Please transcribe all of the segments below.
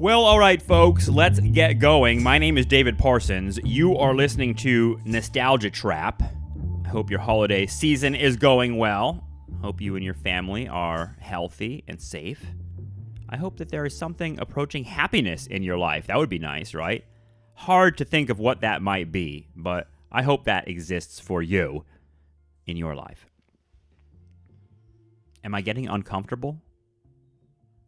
Well, all right, folks, let's get going. My name is David Parsons. You are listening to Nostalgia Trap. I hope your holiday season is going well. Hope you and your family are healthy and safe. I hope that there is something approaching happiness in your life. That would be nice, right? Hard to think of what that might be, but I hope that exists for you in your life. Am I getting uncomfortable?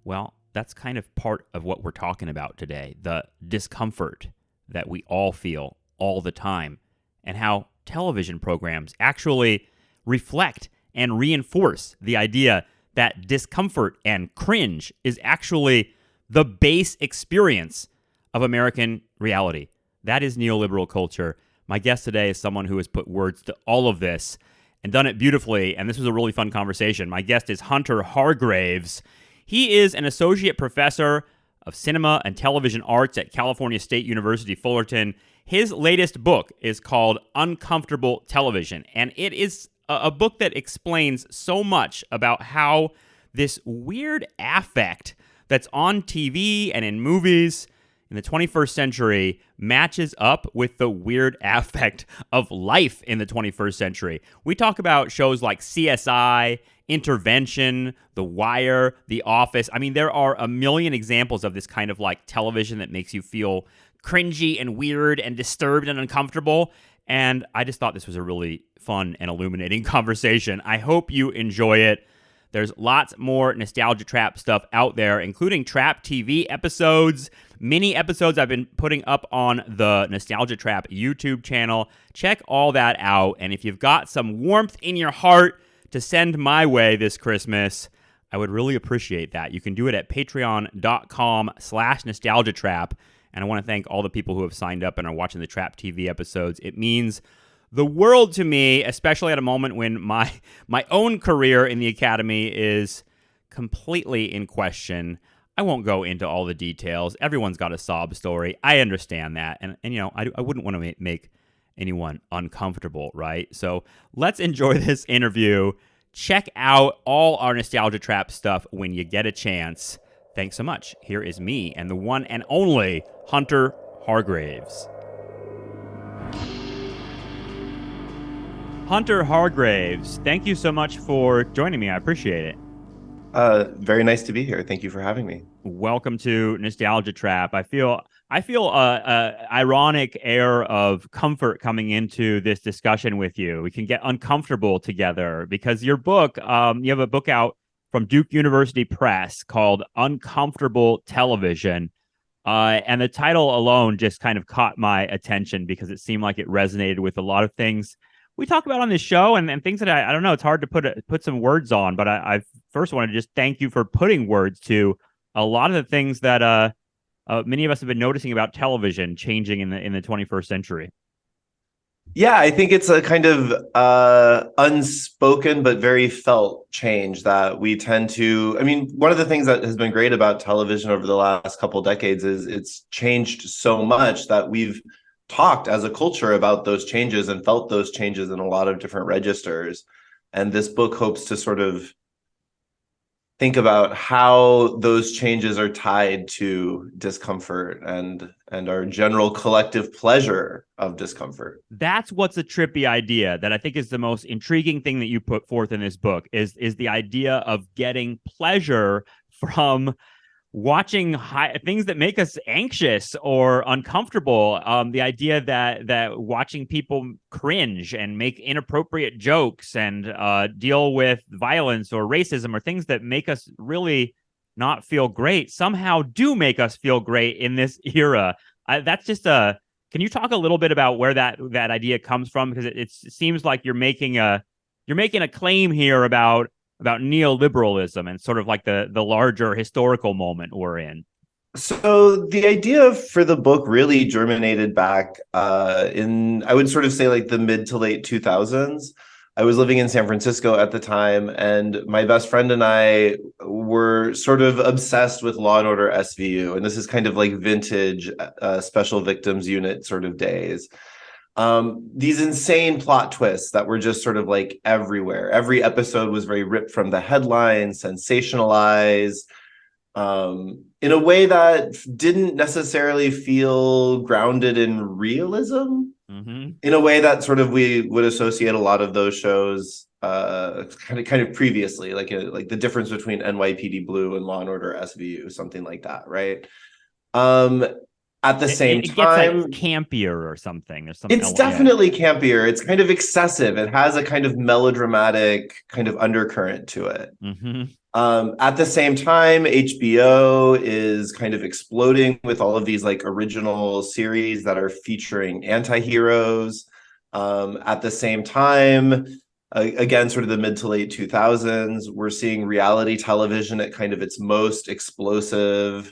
Well, that's kind of part of what we're talking about today, the discomfort that we all feel all the time, and how television programs actually reflect and reinforce the idea that discomfort and cringe is actually the base experience of American reality. That is neoliberal culture. My guest today is someone who has put words to all of this and done it beautifully, and this was a really fun conversation. My guest is Hunter Hargraves. He is an associate professor of cinema and television arts at California State University, Fullerton. His latest book is called Uncomfortable Television, and it is a book that explains so much about how this weird affect that's on TV and in movies in the 21st century matches up with the weird affect of life in the 21st century. We talk about shows like CSI, Intervention, The Wire, The Office. I mean, there are a million examples of this kind of like television that makes you feel cringy and weird and disturbed and uncomfortable. And I just thought this was a really fun and illuminating conversation. I hope you enjoy it. There's lots more Nostalgia Trap stuff out there, including Trap TV episodes, mini episodes I've been putting up on the Nostalgia Trap YouTube channel. Check all that out. And if you've got some warmth in your heart to send my way this Christmas, I would really appreciate that. You can do it at patreon.com/nostalgiatrap. And I want to thank all the people who have signed up and are watching the Trap TV episodes. It means the world to me, especially at a moment when my own career in the Academy is completely in question. I won't go into all the details. Everyone's got a sob story. I understand that. And you know, I wouldn't want to make anyone uncomfortable, right? So let's enjoy this interview. Check out all our Nostalgia Trap stuff when you get a chance. Thanks so much. Here is me and the one and only Hunter Hargraves. Hunter Hargraves, thank you so much for joining me. I appreciate it. Very nice to be here. Thank you for having me. Welcome to Nostalgia Trap. I feel a ironic air of comfort coming into this discussion with you. We can get uncomfortable together because your book, you have a book out from Duke University Press called Uncomfortable Television. And the title alone just kind of caught my attention because it seemed like it resonated with a lot of things we talk about on this show and things that I don't know, it's hard to put some words on, but I first want to just thank you for putting words to a lot of the things that many of us have been noticing about television changing in the 21st century. Yeah, I think it's a kind of unspoken but very felt change that we tend to. I mean, one of the things that has been great about television over the last couple of decades is it's changed so much that we've talked as a culture about those changes and felt those changes in a lot of different registers. And this book hopes to sort of think about how those changes are tied to discomfort and our general collective pleasure of discomfort. That's what's a trippy idea that I think is the most intriguing thing that you put forth in this book is the idea of getting pleasure from watching things that make us anxious or uncomfortable. The idea that watching people cringe and make inappropriate jokes and deal with violence or racism or things that make us really not feel great somehow do make us feel great in this era. That's just can you talk a little bit about where that idea comes from? Because it seems like you're making a claim here about neoliberalism and sort of like the larger historical moment we're in. So the idea for the book really germinated back in, I would sort of say like the mid to late 2000s. I was living in San Francisco at the time, and my best friend and I were sort of obsessed with Law and Order SVU. And this is kind of like vintage Special Victims Unit sort of days. These insane plot twists that were just sort of like everywhere. Every episode was very ripped from the headlines, sensationalized, in a way that didn't necessarily feel grounded in realism, Mm-hmm. in a way that sort of we would associate a lot of those shows kind of previously, like the difference between NYPD Blue and Law and Order SVU, something like that, right? Um, at the same It gets like time, campier or something. There's some it's yeah. definitely campier. It's kind of excessive. It has a kind of melodramatic kind of undercurrent to it. Mm-hmm. At the same time, HBO is kind of exploding with all of these like original series that are featuring anti-heroes. At the same time, again, sort of the mid to late 2000s, we're seeing reality television at kind of its most explosive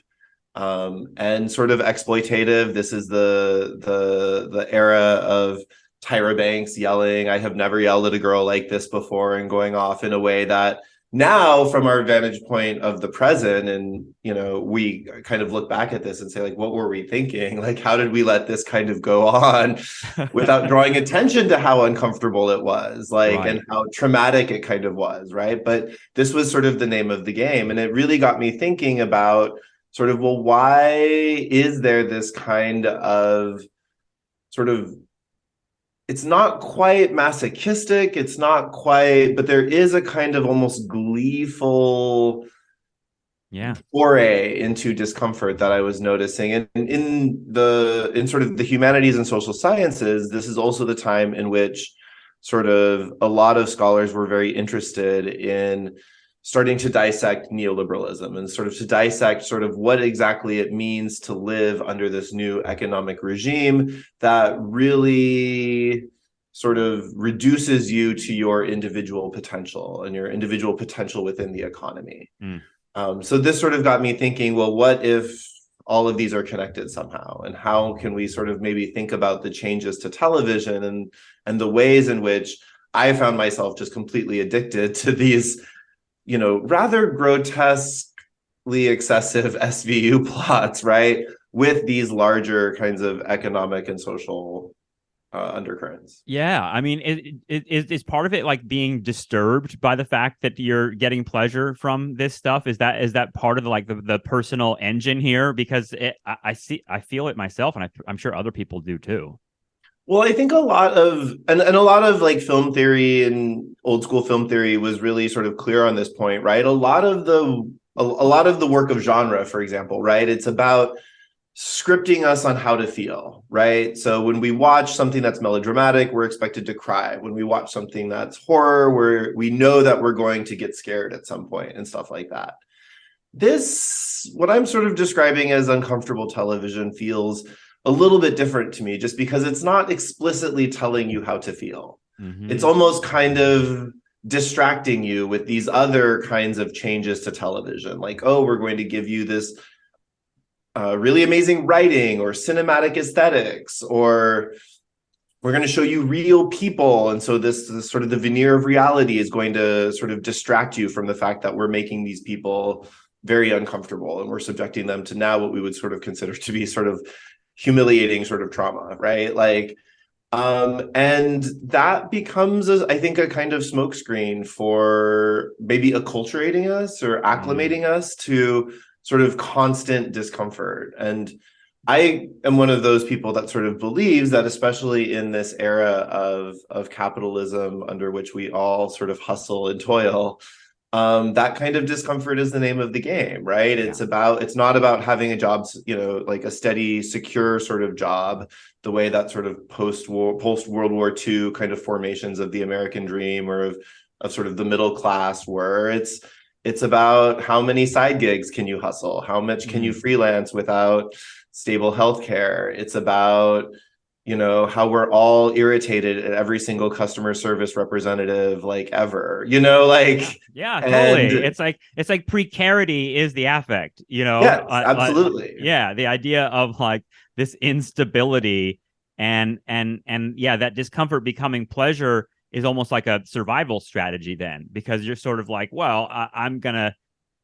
and sort of exploitative. This is the era of Tyra Banks yelling, "I have never yelled at a girl like this before," and going off in a way that now, from our vantage point of the present, and we kind of look back at this and say, like, what were we thinking? Like, how did we let this kind of go on without drawing attention to how uncomfortable it was, like, and Right. how traumatic it kind of was, right? But this was sort of the name of the game, and it really got me thinking about sort of, well, why is there this kind of sort of, it's not quite masochistic, it's not quite, but there is a kind of almost gleeful Yeah. foray into discomfort that I was noticing. And in sort of the humanities and social sciences, this is also the time in which sort of a lot of scholars were very interested in starting to dissect neoliberalism and sort of to dissect sort of what exactly it means to live under this new economic regime that really sort of reduces you to your individual potential and your individual potential within the economy. Mm. So this sort of got me thinking, well, what if all of these are connected somehow? And how can we sort of maybe think about the changes to television and the ways in which I found myself just completely addicted to these, rather grotesquely excessive SVU plots, right? With these larger kinds of economic and social undercurrents. Yeah, I mean, is part of it like being disturbed by the fact that you're getting pleasure from this stuff? Is that part of the personal engine here? Because I feel it myself, and I'm sure other people do too. Well, I think a lot of and a lot of like film theory and old school film theory was really sort of clear on this point, right? A lot of the work of genre, for example, right? It's about scripting us on how to feel, right? So when we watch something that's melodramatic, we're expected to cry. When we watch something that's horror, we know that we're going to get scared at some point and stuff like that. What I'm sort of describing as uncomfortable television feels a little bit different to me, just because it's not explicitly telling you how to feel. It's Mm-hmm. almost kind of distracting you with these other kinds of changes to television, like, oh, we're going to give you this really amazing writing or cinematic aesthetics, or we're going to show you real people. And so this sort of the veneer of reality is going to sort of distract you from the fact that we're making these people very uncomfortable and we're subjecting them to now what we would sort of consider to be sort of humiliating sort of trauma, right? Like, and that becomes, I think, a kind of smokescreen for maybe acculturating us or Mm. acclimating us to sort of constant discomfort. And I am one of those people that sort of believes that, especially in this era of capitalism under which we all sort of hustle and toil, that kind of discomfort is the name of the game, right? Yeah. It's not about having a job, like a steady, secure sort of job, the way that sort of post World War II kind of formations of the American dream or of sort of the middle class were. It's about how many side gigs can you hustle? How much can you Mm. freelance without stable healthcare? It's about how we're all irritated at every single customer service representative like ever, Yeah, like, yeah, totally. and It's like precarity is the affect, yes, absolutely. yeah, the idea of like this instability and yeah, that discomfort becoming pleasure is almost like a survival strategy then, because you're sort of like, well, I'm gonna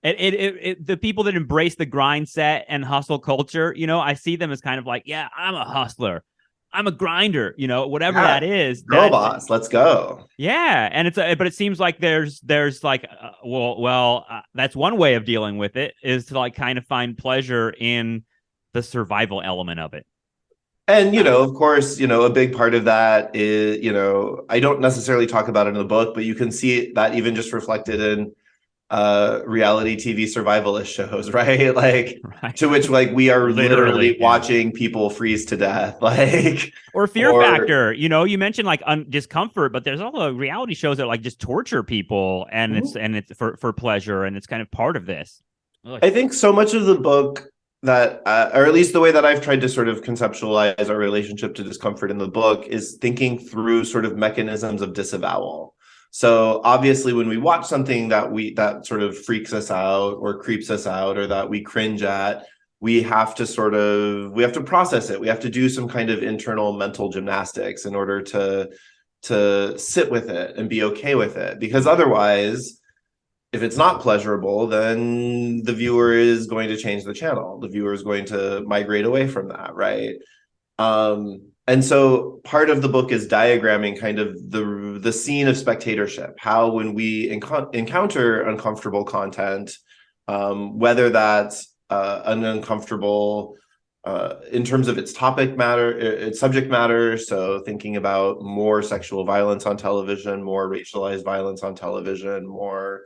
the people that embrace the grind set and hustle culture, I see them as kind of like, yeah, I'm a hustler. I'm a grinder, whatever Yeah, that is. girl That boss, let's go. Yeah, and but it seems like there's like that's one way of dealing with it, is to like kind of find pleasure in the survival element of it. And, of course, a big part of that is, I don't necessarily talk about it in the book, but you can see that even just reflected in reality TV survivalist shows, right? Like, Right. to which, like, we are Literally, literally yeah. watching people freeze to death, like, Or fear or factor. You mentioned like discomfort, but there's also reality shows that like just torture people, and it's for pleasure, and it's kind of part of this. Ugh. I think so much of the book that, or at least the way that I've tried to sort of conceptualize our relationship to discomfort in the book, is thinking through sort of mechanisms of disavowal. So obviously, when we watch something that sort of freaks us out or creeps us out or that we cringe at, we have to process it. We have to do some kind of internal mental gymnastics in order to sit with it and be okay with it, because otherwise, if it's not pleasurable, then the viewer is going to change the channel. The viewer is going to migrate away from that, right? And so part of the book is diagramming kind of the scene of spectatorship, how when we encounter uncomfortable content, whether that's an uncomfortable in terms of its its subject matter. So thinking about more sexual violence on television, more racialized violence on television, more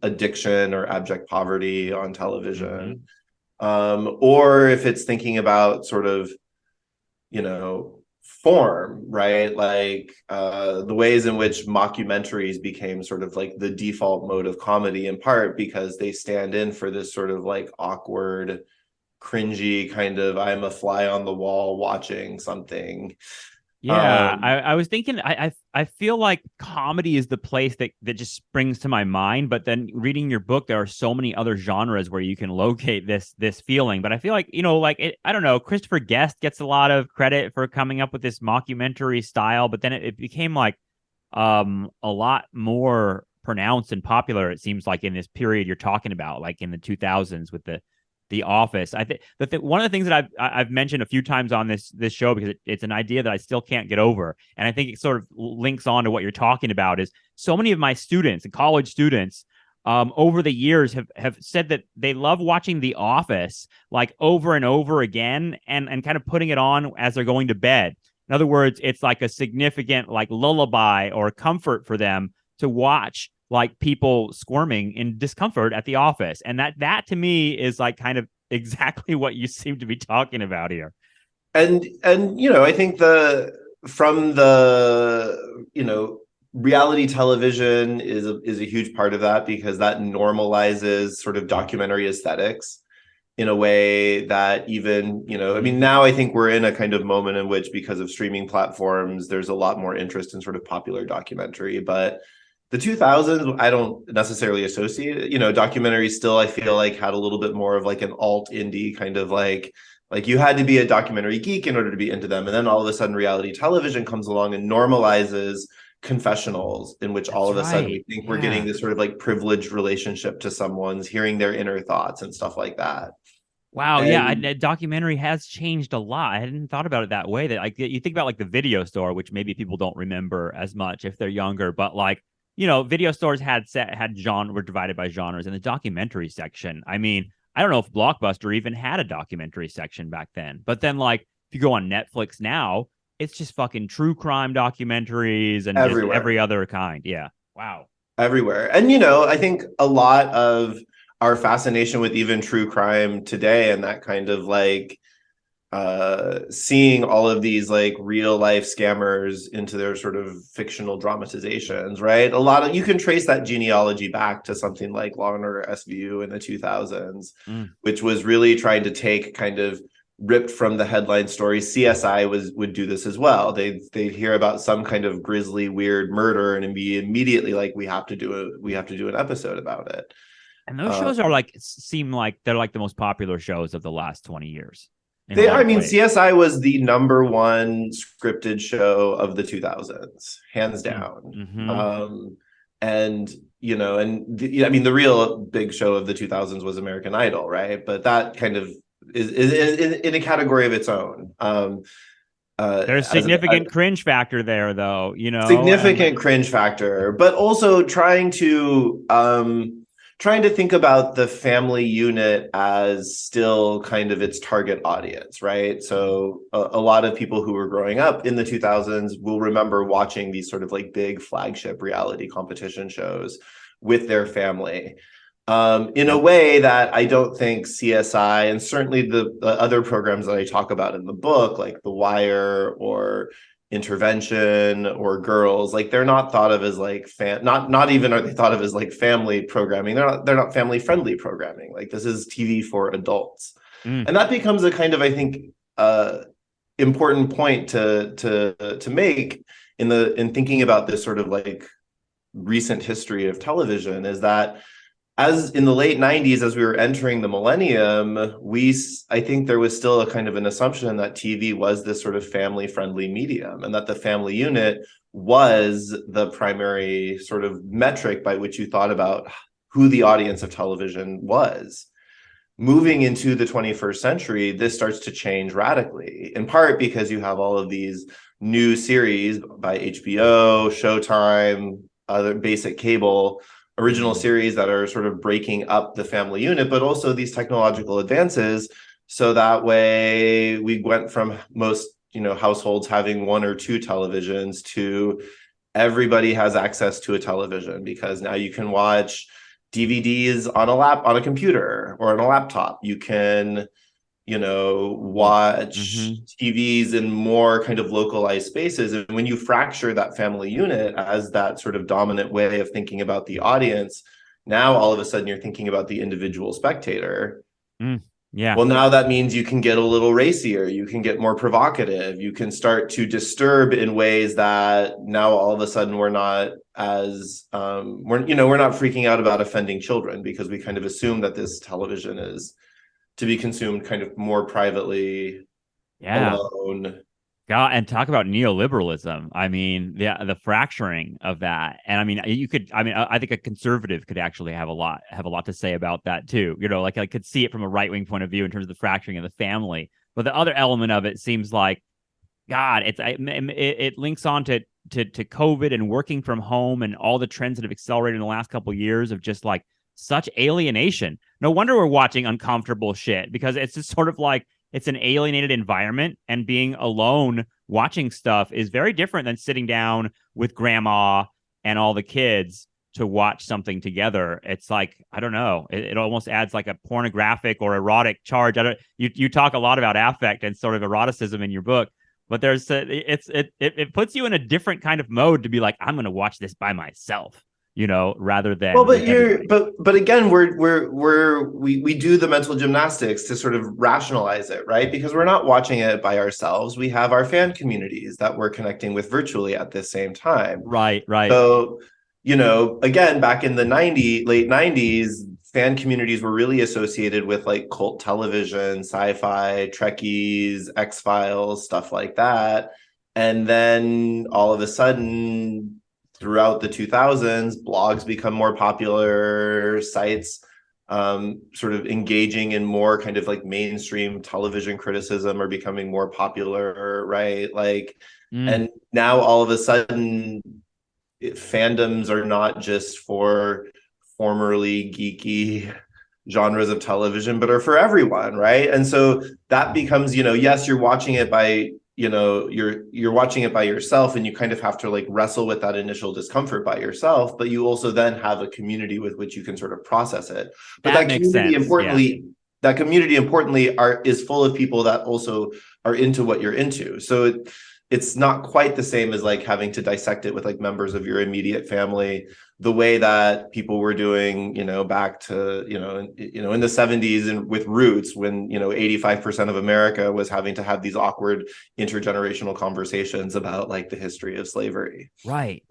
addiction or abject poverty on television. Or if it's thinking about sort of, form, right? Like the ways in which mockumentaries became sort of like the default mode of comedy, in part because they stand in for this sort of like awkward, cringy kind of I'm a fly on the wall watching something. Yeah, I was thinking I feel like comedy is the place that just springs to my mind, but then reading your book, there are so many other genres where you can locate this feeling. But I feel like, I don't know, Christopher Guest gets a lot of credit for coming up with this mockumentary style, but then it became like a lot more pronounced and popular, it seems like, in this period you're talking about, like in the 2000s with the Office. I think that one of the things that I've mentioned a few times on this show, because it's an idea that I still can't get over, and I think it sort of links on to what you're talking about, is so many of my students and college students over the years have said that they love watching The Office like over and over again, and kind of putting it on as they're going to bed. In other words, it's like a significant like lullaby or comfort for them to watch like people squirming in discomfort at the office. And that to me is like kind of exactly what you seem to be talking about here. And I think from the reality television is a huge part of that, because that normalizes sort of documentary aesthetics in a way that even, I mean, now I think we're in a kind of moment in which, because of streaming platforms, there's a lot more interest in sort of popular documentary. But the 2000s, I don't necessarily associate it. Documentaries still, I feel like, had a little bit more of like an alt indie kind of like you had to be a documentary geek in order to be into them. And then all of a sudden reality television comes along and normalizes confessionals, in which all of a sudden we think we're getting this sort of like privileged relationship to someone's, hearing their inner thoughts and stuff like that. Wow, yeah, documentary has changed a lot. I hadn't thought about it that way. That like you think about like the video store, which maybe people don't remember as much if they're younger, but like, video stores had genre, were divided by genres, and the documentary section. I mean, I don't know if Blockbuster even had a documentary section back then. But then, like, if you go on Netflix now, it's just fucking true crime documentaries and everywhere. Just every other kind. Yeah. Wow. Everywhere. And, I think a lot of our fascination with even true crime today, and that kind of like seeing all of these like real life scammers into their sort of fictional dramatizations, right? A lot of, you can trace that genealogy back to something like Law and Order SVU in the 2000s, which was really trying to take kind of ripped from the headline stories. CSI would do this as well. They'd hear about some kind of grisly, weird murder and be immediately like, we have to do an episode about it. And those shows are like, seem like they're like the most popular shows of the last 20 years. I mean, CSI was the number one scripted show of the 2000s, hands down. And, I mean, the real big show of the 2000s was American Idol, right? But that kind of is in a category of its own. There's as significant cringe factor there, though. significant cringe factor, but also trying to think about the family unit as still kind of its target audience, right? So a lot of people who were growing up in the 2000s will remember watching these sort of like big flagship reality competition shows with their family. In a way that I don't think CSI and certainly the other programs that I talk about in the book, like The Wire or Intervention or Girls, like they're not thought of as like not even are they thought of as like family programming. They're not family friendly programming. Like this is TV for adults, and that becomes a kind of, I think, important point to make in thinking about this sort of like recent history of television, is that as in the late 90s, as we were entering the millennium, I think there was still a kind of an assumption that TV was this sort of family friendly medium, and that the family unit was the primary sort of metric by which you thought about who the audience of television was. Moving into the 21st century, this starts to change radically, in part because you have all of these new series by HBO, Showtime, other basic cable, original series that are sort of breaking up the family unit, but also these technological advances. So that way we went from most, households having one or two televisions to everybody has access to a television, because now you can watch DVDs on a computer or on a laptop. You can, watch TVs in more kind of localized spaces. And when you fracture that family unit as that sort of dominant way of thinking about the audience, now all of a sudden you're thinking about the individual spectator. Yeah. Well, now that means you can get a little racier, you can get more provocative, you can start to disturb in ways that now all of a sudden we're not as we're not freaking out about offending children, because we kind of assume that this television is to be consumed kind of more privately, alone. God, and talk about neoliberalism. I mean, the fracturing of that. And I mean, I think a conservative could actually have a lot to say about that too. Like I could see it from a right-wing point of view in terms of the fracturing of the family. But the other element of it seems like, God, it links on to COVID and working from home and all the trends that have accelerated in the last couple of years of just like such alienation. No wonder we're watching uncomfortable shit, because it's just sort of like it's an alienated environment, and being alone watching stuff is very different than sitting down with grandma and all the kids to watch something together. It's like, I don't know, it almost adds like a pornographic or erotic charge. You talk a lot about affect and sort of eroticism in your book, but it puts you in a different kind of mode to be like, I'm going to watch this by myself, rather than. Well, but again, we do the mental gymnastics to sort of rationalize it, right? Because we're not watching it by ourselves. We have our fan communities that we're connecting with virtually at the same time. Right. So, again, back in the late 90s, fan communities were really associated with like cult television, sci-fi, Trekkies, X-Files, stuff like that. And then all of a sudden, throughout the 2000s, blogs become more popular, sites sort of engaging in more kind of like mainstream television criticism are becoming more popular, right? And now all of a sudden, fandoms are not just for formerly geeky genres of television, but are for everyone, right? And so that becomes, yes, you're watching it by you're watching it by yourself, and you kind of have to like wrestle with that initial discomfort by yourself, but you also then have a community with which you can sort of process it. But that community importantly is full of people that also are into what you're into. So it's not quite the same as like having to dissect it with like members of your immediate family, the way that people were doing, back to, in the 70s and with Roots, when, 85% of America was having to have these awkward intergenerational conversations about like the history of slavery. Right.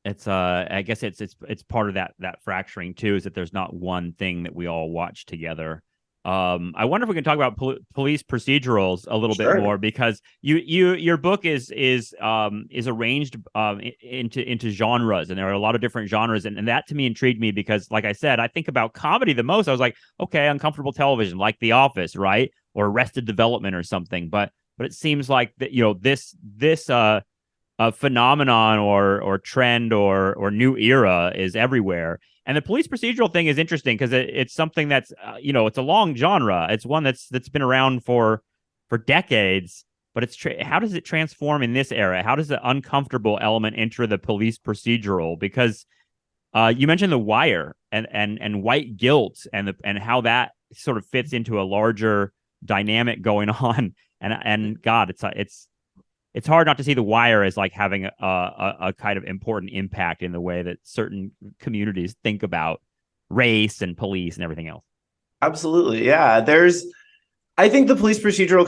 It's I guess it's part of that fracturing too, is that there's not one thing that we all watch together. I wonder if we can talk about police procedurals a little bit more, because your book is arranged into genres, and there are a lot of different genres, and that to me intrigued me, because like I said, I think about comedy the most. I was like, okay, uncomfortable television like The Office, right, or Arrested Development or something, but but it seems like that, this a phenomenon or trend or new era is everywhere. And the police procedural thing is interesting because it's something that's it's a long genre. It's one that's been around for decades. But how does it transform in this era? How does the uncomfortable element enter the police procedural? Because you mentioned The Wire and white guilt and how that sort of fits into a larger dynamic going on. And God, it's hard not to see The Wire as like having a kind of important impact in the way that certain communities think about race and police and everything else. Absolutely. Yeah. I think the police procedural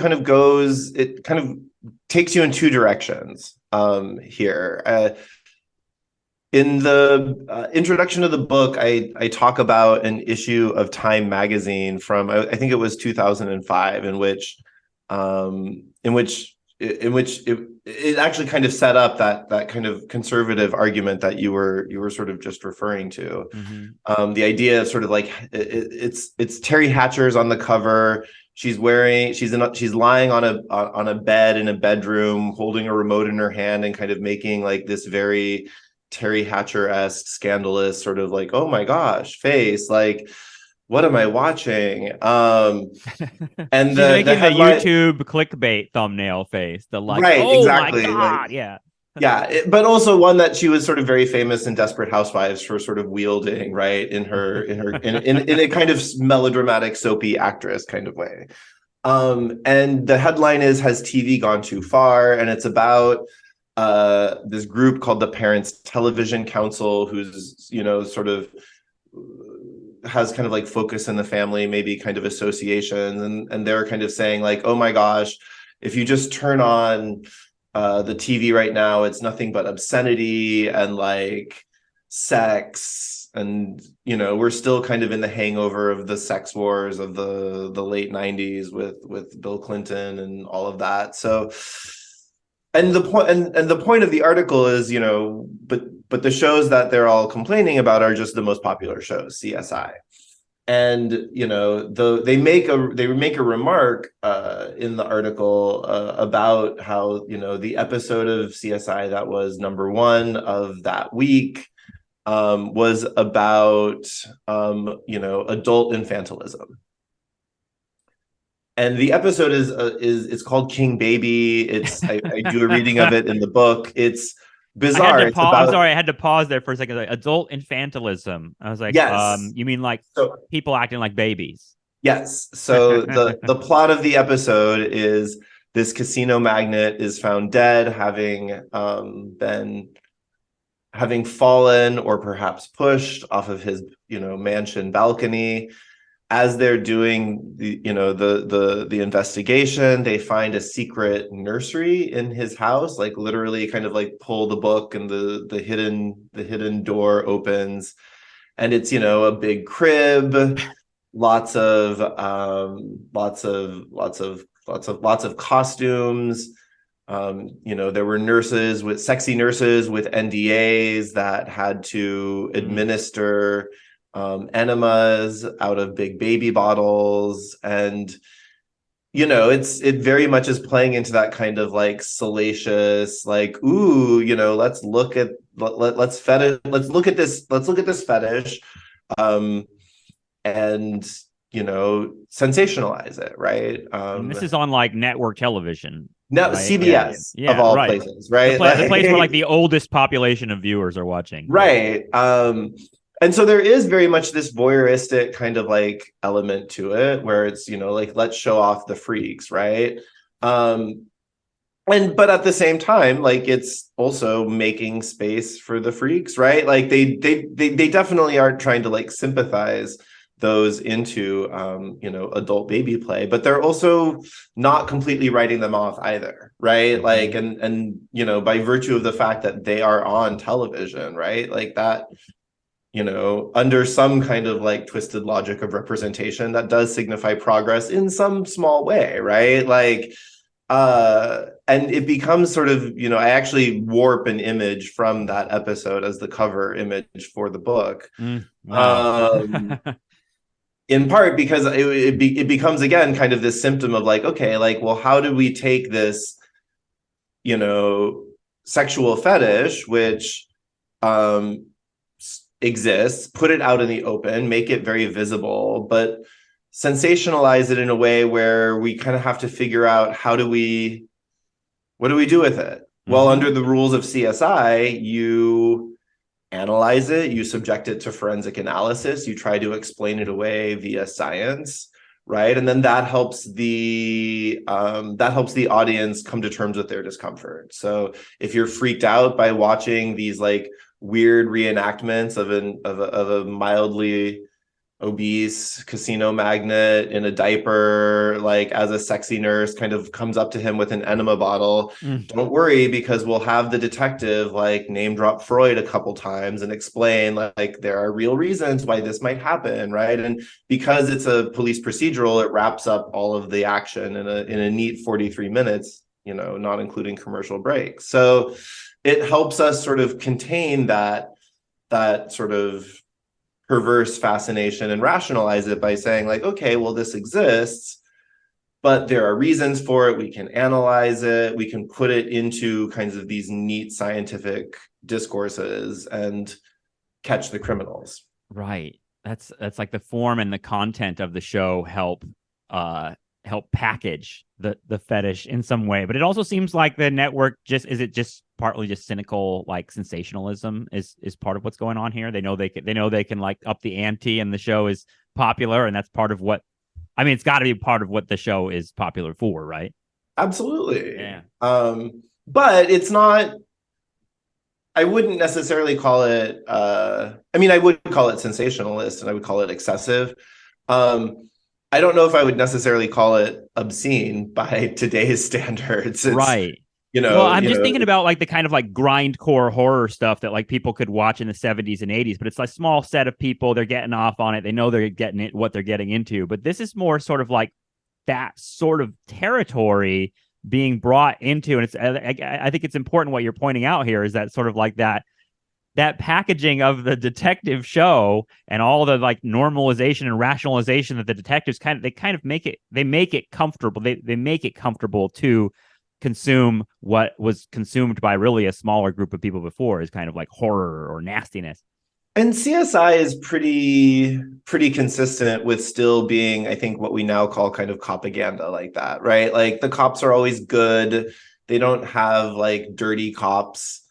it kind of takes you in two directions here. In the introduction of the book, I talk about an issue of Time magazine from, I think it was 2005, in which it actually kind of set up that kind of conservative argument that you were sort of just referring to. Mm-hmm. The idea of sort of like it's Terry Hatcher's on the cover. She's lying on a bed in a bedroom, holding a remote in her hand, and kind of making like this very Terry Hatcher-esque, scandalous sort of like, oh my gosh, face, like, what am I watching? And she's making the YouTube clickbait thumbnail face, the like, right, oh exactly, my God, like, yeah. Yeah, but also one that she was sort of very famous in Desperate Housewives for sort of wielding, right, in a kind of melodramatic, soapy actress kind of way. And the headline is, "Has TV Gone Too Far?" And it's about this group called the Parents Television Council, who's sort of has kind of like focus in the family, maybe kind of associations, and they're kind of saying like, oh my gosh, if you just turn on the TV right now, it's nothing but obscenity and like sex, and we're still kind of in the hangover of the sex wars of the late 90s with Bill Clinton and all of that. So, and the point of the article is, but the shows that they're all complaining about are just the most popular shows, CSI. And they make a remark in the article about how the episode of CSI that was number one of that week was about adult infantilism. And the episode is it's called King Baby. I do a reading of it in the book. It's bizarre. I'm sorry, I had to pause there for a second. Like, adult infantilism. I was like, yes. You mean like people acting like babies? Yes. So the plot of the episode is this casino magnate is found dead, having fallen or perhaps pushed off of his mansion balcony. As they're doing the investigation, they find a secret nursery in his house, like literally kind of like pull the book and the hidden door opens, and it's a big crib, lots of costumes. There were sexy nurses with NDAs that had to administer enemas out of big baby bottles, and it very much is playing into that kind of like salacious, like, ooh, let's look at this fetish, and sensationalize it, right? And this is on like network television. No, right? CBS of all places, right? The place where like the oldest population of viewers are watching, right? And so there is very much this voyeuristic kind of like element to it, where it's like, let's show off the freaks, right? But at the same time, like, it's also making space for the freaks, right? Like they definitely are trying to like sympathize those into adult baby play, but they're also not completely writing them off either, right? Like, and by virtue of the fact that they are on television, right, like that, under some kind of like twisted logic of representation, that does signify progress in some small way, right? Like, and it becomes sort of, I actually warp an image from that episode as the cover image for the book. Wow. in part because it becomes again kind of this symptom of like, okay, like, well, how do we take this, you know, sexual fetish, which um exists, put it out in the open, make it very visible, but sensationalize it in a way where we kind of have to figure out what do we do with it? Well, under the rules of CSI, you analyze it, you subject it to forensic analysis, you try to explain it away via science, right? And then that helps the audience come to terms with their discomfort. So if you're freaked out by watching these like weird reenactments of a mildly obese casino magnate in a diaper, like as a sexy nurse kind of comes up to him with an enema bottle, don't worry, because we'll have the detective like name drop Freud a couple times and explain like there are real reasons why this might happen, right? And because it's a police procedural, it wraps up all of the action in a neat 43 minutes, you know, not including commercial breaks. So it helps us sort of contain that sort of perverse fascination and rationalize it by saying like, okay, well, this exists, but there are reasons for it. We can analyze it. We can put it into kinds of these neat scientific discourses and catch the criminals. Right. That's like the form and the content of the show help package the fetish in some way. But it also seems like the network just partly just cynical, like sensationalism is part of what's going on here. They know they can like up the ante, and the show is popular, and that's part of what, I mean, it's got to be part of what the show is popular for, right? Absolutely. Yeah. But it's not, I wouldn't necessarily call it, I mean, I would call it sensationalist and I would call it excessive. I don't know if I would necessarily call it obscene by today's standards. It's, right. You know, well, I'm just thinking about like the kind of like grindcore horror stuff that like people could watch in the 70s and 80s, but it's a small set of people. They're getting off on it. They know they're getting it, what they're getting into. But this is more sort of like that sort of territory being brought into. And it's, I think it's important what you're pointing out here is that sort of like that packaging of the detective show and all the like normalization and rationalization that the detectives make it comfortable. They make it comfortable to consume what was consumed by really a smaller group of people before, is kind of like horror or nastiness. And CSI is pretty consistent with still being, I think, what we now call kind of propaganda like that, right? Like the cops are always good. They don't have like dirty cops,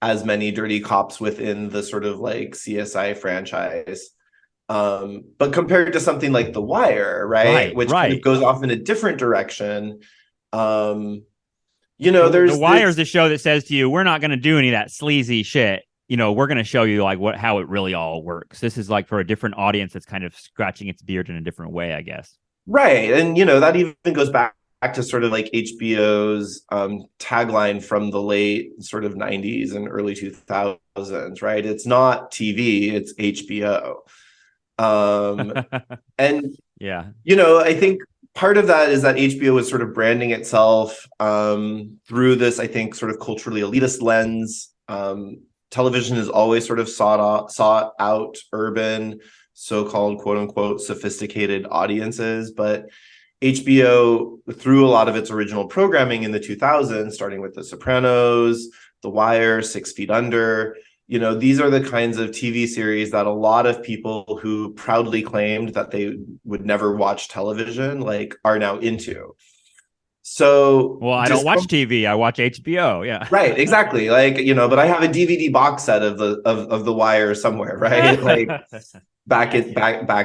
as many dirty cops within the sort of like CSI franchise. But compared to something like The Wire, right? Which kind of goes off in a different direction. You know, The Wire's a show that says to you, we're not going to do any of that sleazy shit. You know, we're going to show you like how it really all works. This is like for a different audience that's kind of scratching its beard in a different way, I guess. Right. And, you know, that even goes back to sort of like HBO's tagline from the late sort of 90s and early 2000s, right? It's not TV, it's HBO. And, yeah, you know, I think part of that is that HBO is sort of branding itself through this, I think, sort of culturally elitist lens. Television is always sort of sought out urban, so-called quote unquote sophisticated audiences. But HBO, through a lot of its original programming in the 2000s, starting with The Sopranos, The Wire, 6 Feet Under, you know, these are the kinds of TV series that a lot of people who proudly claimed that they would never watch television, like, are now into. So, well, I don't watch TV. I watch HBO. Yeah, right, exactly. Like, you know, but I have a DVD box set of the Wire somewhere, right? Like back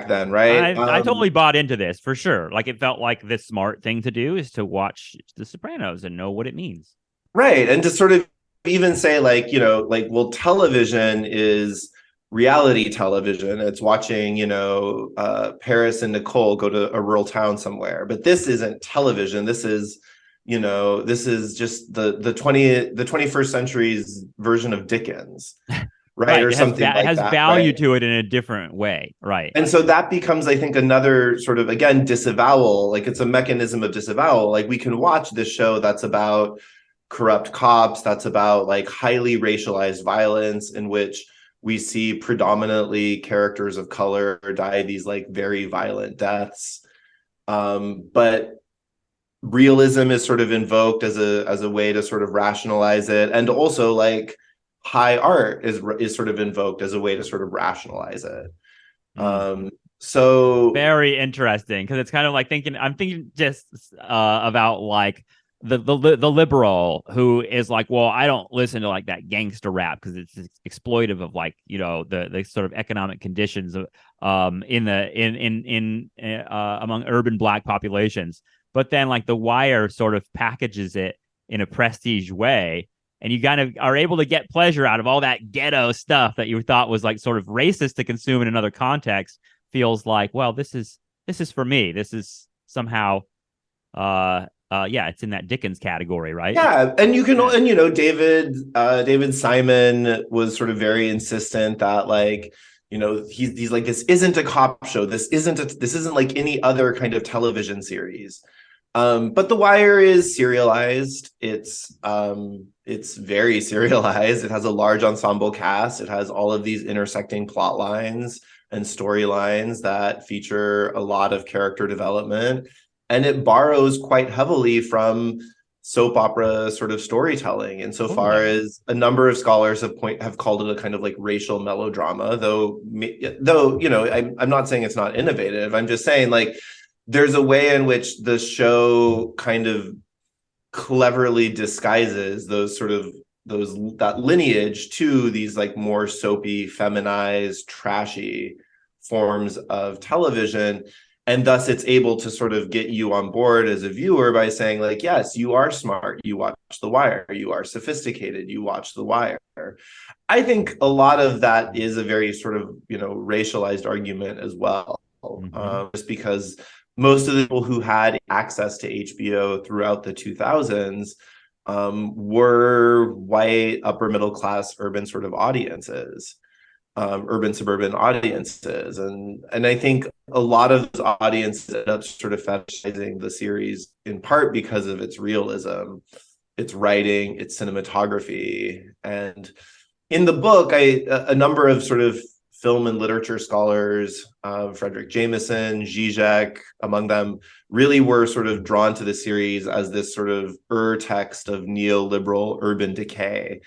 then, right? I totally bought into this for sure. Like, it felt like the smart thing to do is to watch The Sopranos and know what it means. Right, and to sort of even say like, you know, like, well, television is reality television. It's watching, you know, Paris and Nicole go to a rural town somewhere. But this isn't television. This is, you know, this is just the 21st century's version of Dickens, right? Or something like that. It has value to it in a different way, right? And so that becomes, I think, another sort of, again, disavowal. Like, it's a mechanism of disavowal. Like, we can watch this show that's about corrupt cops, that's about like highly racialized violence in which We see predominantly characters of color die these like very violent deaths. But realism is sort of invoked as a way to sort of rationalize it, and also like high art is sort of invoked as a way to sort of rationalize it. So very interesting, because it's kind of like I'm thinking just about like the liberal who is like, well, I don't listen to like that gangster rap because it's exploitive of like, you know, the sort of economic conditions of in among urban Black populations. But then like The Wire sort of packages it in a prestige way, and you kind of are able to get pleasure out of all that ghetto stuff that you thought was like sort of racist to consume in another context. Feels like, well, this is for me. This is somehow yeah, it's in that Dickens category, right? yeah, and you can, and you know, David Simon was sort of very insistent that like, you know, he's like, this isn't a cop show. This isn't like any other kind of television series. But The Wire is serialized. It's very serialized. It has a large ensemble cast. It has all of these intersecting plot lines and storylines that feature a lot of character development. And it borrows quite heavily from soap opera sort of storytelling, insofar as a number of scholars have called it a kind of like racial melodrama, though you know, I'm not saying it's not innovative. I'm just saying like there's a way in which the show kind of cleverly disguises that lineage to these like more soapy, feminized, trashy forms of television. And thus it's able to sort of get you on board as a viewer by saying like, yes, you are smart, you watch The Wire, you are sophisticated, you watch The Wire. I think a lot of that is a very sort of, you know, racialized argument as well. Just because most of the people who had access to HBO throughout the 2000s were white, upper middle class, urban sort of audiences. Urban suburban audiences, and I think a lot of those audiences end up sort of fetishizing the series in part because of its realism, its writing, its cinematography. And in the book, a number of sort of film and literature scholars, Frederick Jameson, Zizek, among them, really were sort of drawn to the series as this sort of text of neoliberal urban decay.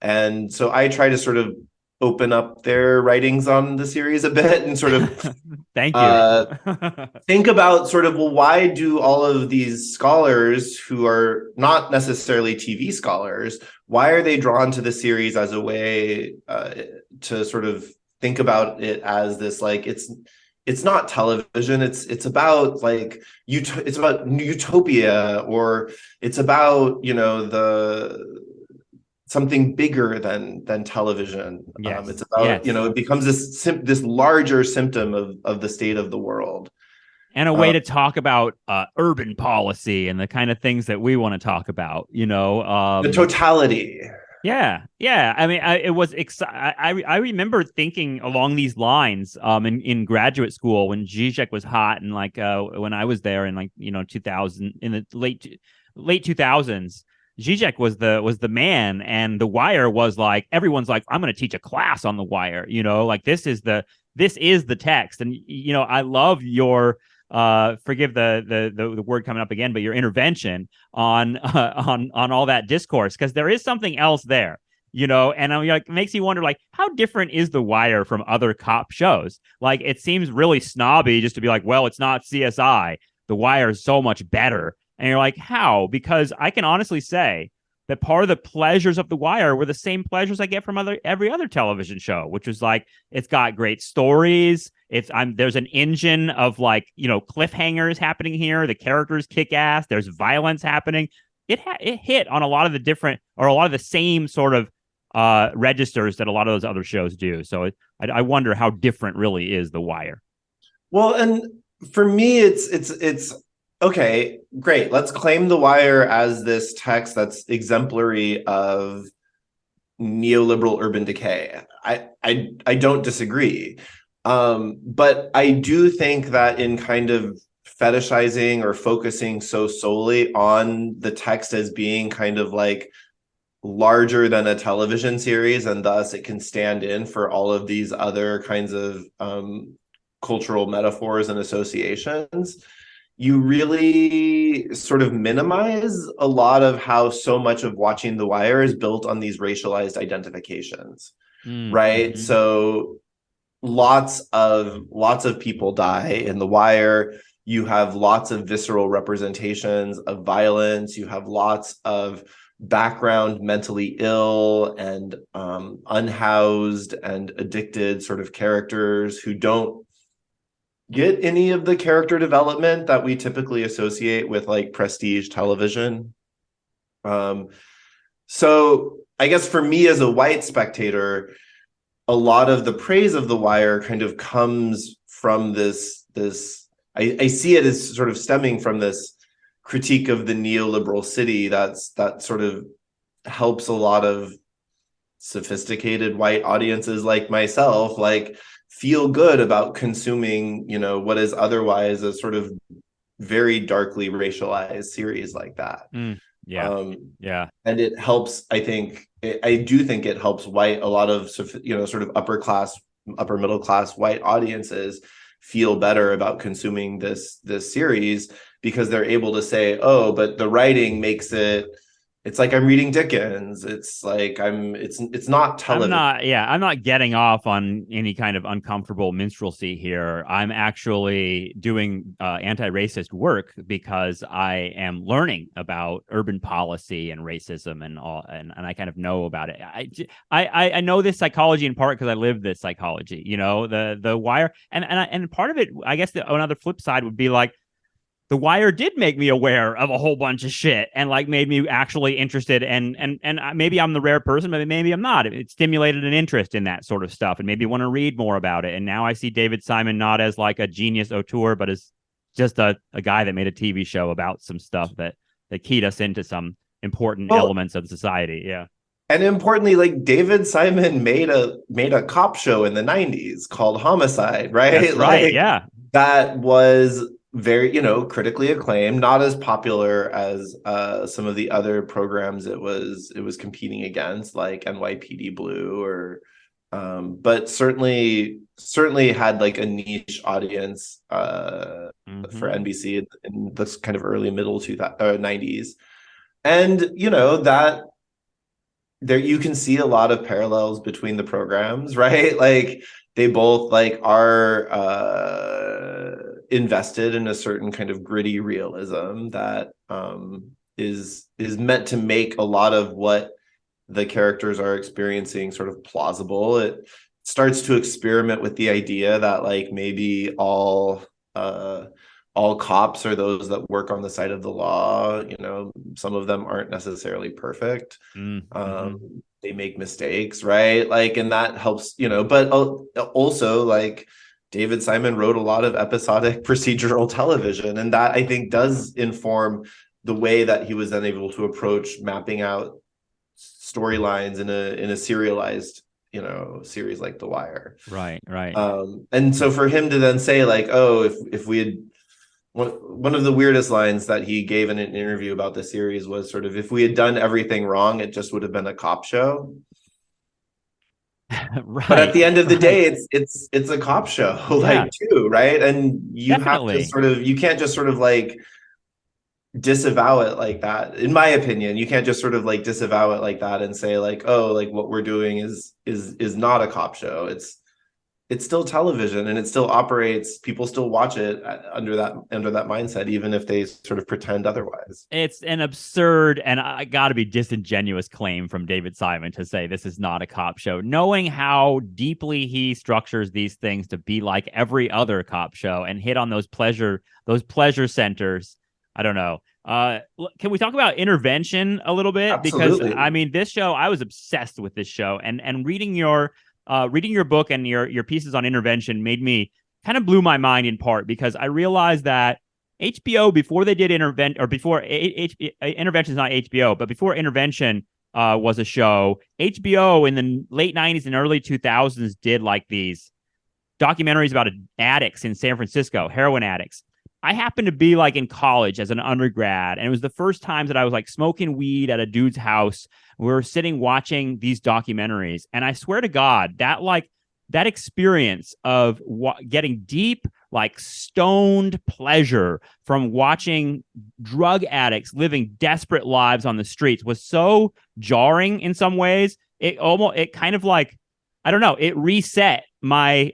And so I try to sort of open up their writings on the series a bit and sort of thank you. Think about sort of, well, why do all of these scholars who are not necessarily TV scholars, why are they drawn to the series as a way to sort of think about it as this, like, it's not television, it's about like it's about utopia, or it's about, you know, something bigger than television. Yes. It's about, you know, it becomes this larger symptom of the state of the world. And a way to talk about urban policy and the kind of things that we want to talk about, you know. The totality. Yeah. I mean, I remember thinking along these lines in graduate school when Zizek was hot, and like when I was there in like, you know, 2000, in the late 2000s. Zizek was the man, and The Wire was like, everyone's like, I'm going to teach a class on The Wire, you know, like this is the text. And, you know, I love your forgive the word coming up again, but your intervention on all that discourse, because there is something else there, you know. And I'm like, it makes you wonder, like, how different is The Wire from other cop shows? Like, it seems really snobby just to be like, well, it's not CSI. The Wire is so much better. And you're like, how? Because I can honestly say that part of the pleasures of The Wire were the same pleasures I get from every other television show, which is like, it's got great stories. There's an engine of, like, you know, cliffhangers happening here. The characters kick ass. There's violence happening. It hit on a lot of the same sort of registers that a lot of those other shows do. So I wonder how different really is The Wire. Well, and for me, it's okay, great. Let's claim The Wire as this text that's exemplary of neoliberal urban decay. I don't disagree. But I do think that in kind of fetishizing or focusing so solely on the text as being kind of like larger than a television series, and thus it can stand in for all of these other kinds of cultural metaphors and associations, you really sort of minimize a lot of how so much of watching The Wire is built on these racialized identifications, right? So lots of people die in The Wire. You have lots of visceral representations of violence. You have lots of background mentally ill and unhoused and addicted sort of characters who don't get any of the character development that we typically associate with like prestige television. So I guess for me as a white spectator, a lot of the praise of The Wire kind of comes from this I see it as sort of stemming from this critique of the neoliberal city that sort of helps a lot of sophisticated white audiences like myself like feel good about consuming, you know, what is otherwise a sort of very darkly racialized series like that. Yeah. And it helps, I do think it helps a lot of, you know, sort of upper middle class white audiences feel better about consuming this series because they're able to say, oh, but the writing makes it's like I'm reading Dickens. It's like it's not television. I'm not getting off on any kind of uncomfortable minstrelsy here. I'm actually doing anti-racist work because I am learning about urban policy and racism and all, and I kind of know about it. I know this psychology in part because I live this psychology. You know, the Wire, and part of it, I guess, another flip side would be like, The Wire did make me aware of a whole bunch of shit and like made me actually interested, and maybe I'm the rare person, but maybe I'm not. It stimulated an interest in that sort of stuff and maybe want to read more about it. And now I see David Simon not as like a genius auteur, but as just a guy that made a TV show about some stuff that keyed us into some important elements of society. Yeah. And importantly, like David Simon made a cop show in the 90s called Homicide, right? That's right. Yeah. That was very, you know, critically acclaimed, not as popular as some of the other programs it was competing against, like NYPD Blue or but certainly had like a niche audience for NBC in this kind of early middle 90s. And you know, that there you can see a lot of parallels between the programs, right? Like they both like are invested in a certain kind of gritty realism that is meant to make a lot of what the characters are experiencing sort of plausible. It starts to experiment with the idea that like maybe all cops are those that work on the side of the law. You know, some of them aren't necessarily perfect. They make mistakes, right? Like, and that helps, you know, but also like David Simon wrote a lot of episodic procedural television, and that I think does inform the way that he was then able to approach mapping out storylines in a serialized, you know, series like The Wire. Right. And so for him to then say like, oh, if we had one of the weirdest lines that he gave in an interview about the series was sort of, if we had done everything wrong, it just would have been a cop show. Right. But at the end of the day, it's a cop show, like too, right? And you Definitely. have to sort of, you can't just sort of like disavow it like that. In my opinion, you can't just sort of like disavow it like that and say like, oh, like what we're doing is not a cop show. It's still television, and it still operates. People still watch it under that mindset, even if they sort of pretend otherwise. It's an absurd and I got to be disingenuous claim from David Simon to say this is not a cop show, knowing how deeply he structures these things to be like every other cop show and hit on those pleasure centers. I don't know. Can we talk about Intervention a little bit? Absolutely. Because I mean, this show, I was obsessed with this show, and reading your book and your pieces on Intervention made me kind of blew my mind in part because I realized that HBO, before they did Intervention is not HBO, but before Intervention was a show, HBO in the late 90s and early 2000s did like these documentaries about addicts in San Francisco, heroin addicts. I happened to be like in college as an undergrad, and it was the first time that I was like smoking weed at a dude's house. We were sitting watching these documentaries, and I swear to God, that experience of getting deep, like stoned pleasure from watching drug addicts living desperate lives on the streets was so jarring in some ways. It kind of like, I don't know, it reset my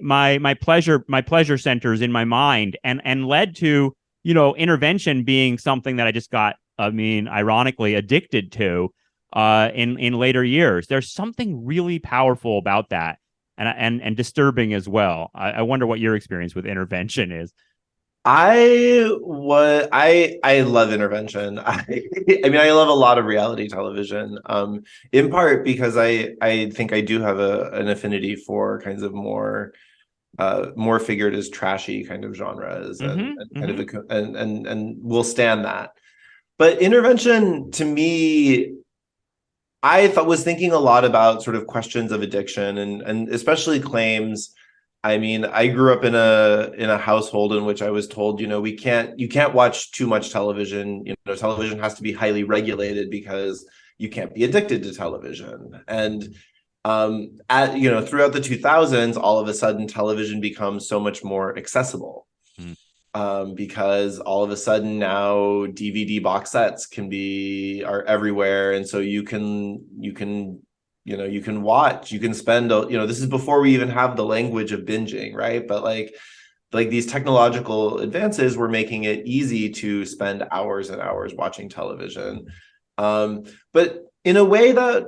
pleasure centers in my mind, and led to, intervention being something that I just got, I mean, ironically addicted to in later years. There's something really powerful about that, and disturbing as well. I wonder what your experience with intervention is. I love intervention. I mean, I love a lot of reality television. In part because I think I do have an affinity for kinds of more figured as trashy kind of genres, and kind of and will stand that. But intervention to me, I was thinking a lot about sort of questions of addiction, and especially claims. I mean, I grew up in a household in which I was told, you can't watch too much television. Television has to be highly regulated because you can't be addicted to television. And throughout the 2000s, all of a sudden television becomes so much more accessible. Because all of a sudden now DVD box sets are everywhere, and so you can watch, you can spend, this is before we even have the language of binging, right? But like these technological advances were making it easy to spend hours and hours watching television, but in a way that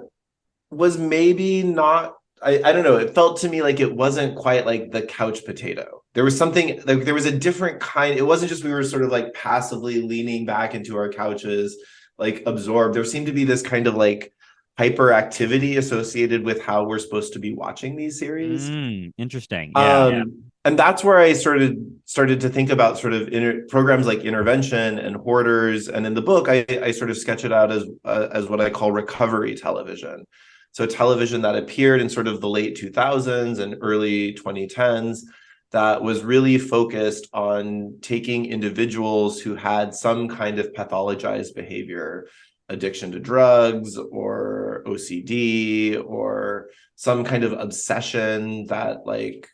was maybe not, I don't know, it felt to me like it wasn't quite like the couch potato. There was something, like there was a different kind. It wasn't just we were sort of like passively leaning back into our couches, like absorbed. There seemed to be this kind of like hyperactivity associated with how we're supposed to be watching these series. Interesting. Yeah. And that's where I started to think about sort of programs like Intervention and Hoarders. And in the book, I sort of sketch it out as what I call recovery television. So television that appeared in sort of the late 2000s and early 2010s that was really focused on taking individuals who had some kind of pathologized behavior, addiction to drugs or OCD or some kind of obsession, that like,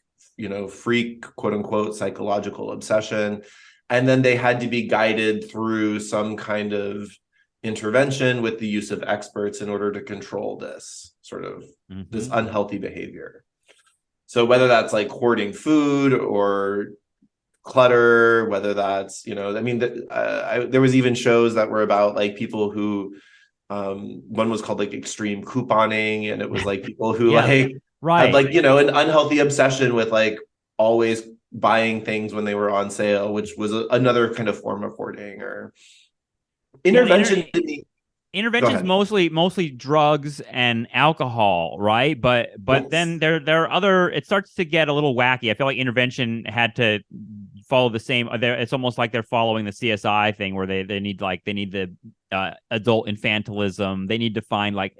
freak, quote unquote, psychological obsession. And then they had to be guided through some kind of intervention with the use of experts in order to control this sort of this unhealthy behavior. So whether that's like hoarding food or clutter, whether that's, I mean, there was even shows that were about like people who, one was called like extreme couponing, and it was like people who had like, an unhealthy obsession with like always buying things when they were on sale, which was another kind of form of hoarding. Or intervention. Intervention is mostly drugs and alcohol, right? But yes. Then there are other. It starts to get a little wacky. I feel like intervention had to follow the same. It's almost like they're following the CSI thing, where they need the adult infantilism. They need to find like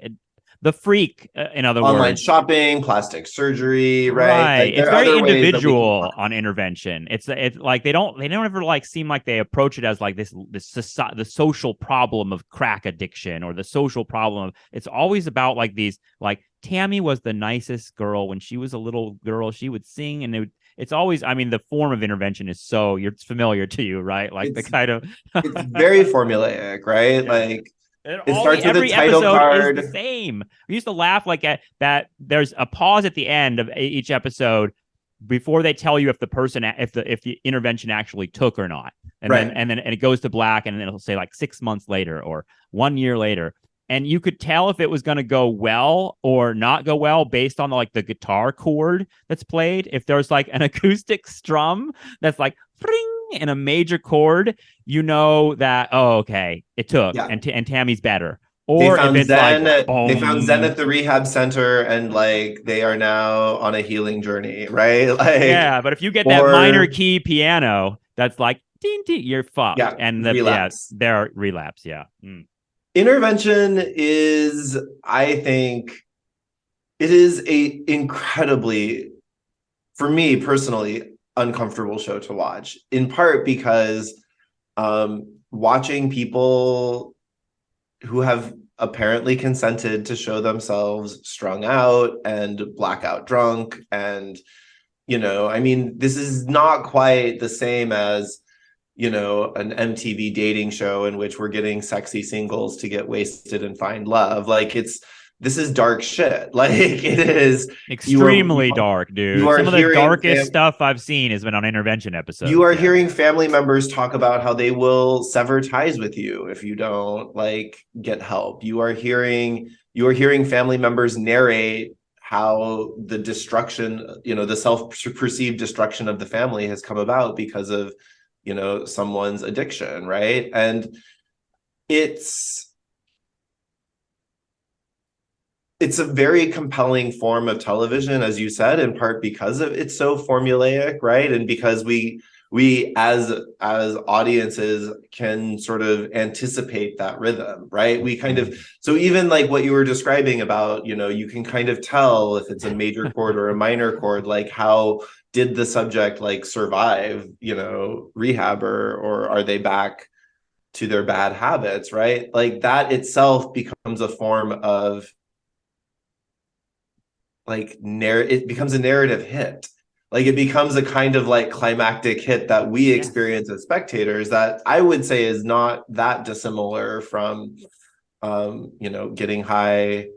the freak, in other words. Online shopping, plastic surgery, right? Like, it's very individual on intervention. It's like they don't ever like seem like they approach it as like the social problem of crack addiction, or the social problem of, it's always about like these, like Tammy was the nicest girl when she was a little girl. She would sing, and it's always, I mean, the form of intervention is so, it's familiar to you, right? Like the kind of it's very formulaic, right? Yeah. Like it starts with a title card. Is the same. We used to laugh like at that. There's a pause at the end of each episode before they tell you if the intervention actually took or not, and then it goes to black, and then it'll say like 6 months later or 1 year later, and you could tell if it was going to go well or not go well based on the guitar chord that's played. If there's like an acoustic strum that's like in a major chord, you know that, okay, it took, and Tammy's better. Or if it's they found Zen at the rehab center, and like they are now on a healing journey, right? Like, yeah, but if you get that minor key piano, that's like ding, ding, you're fucked. Yeah, and they're relapse. Yeah. Intervention is, I think, it is a incredibly, for me personally, uncomfortable show to watch, in part because watching people who have apparently consented to show themselves strung out and blackout drunk, and I mean, this is not quite the same as an MTV dating show in which we're getting sexy singles to get wasted and find love. Like, this is dark shit. Like, it is extremely dark, you dude. are Some of the hearing darkest stuff I've seen has been on Intervention episodes. you are hearing family members talk about how they will sever ties with you if you don't like get help. You are hearing family members narrate how the destruction, the self-perceived destruction of the family has come about because of someone's addiction, right? And it's a very compelling form of television, as you said, in part because of it's so formulaic, right? And because we as audiences can sort of anticipate that rhythm, right? We kind of, so even like what you were describing about, you can kind of tell if it's a major chord or a minor chord, like how did the subject like survive, rehab, or are they back to their bad habits, right? Like that itself becomes a form of like it becomes a narrative hit. Like it becomes a kind of like climactic hit that we experience as spectators that I would say is not that dissimilar from getting high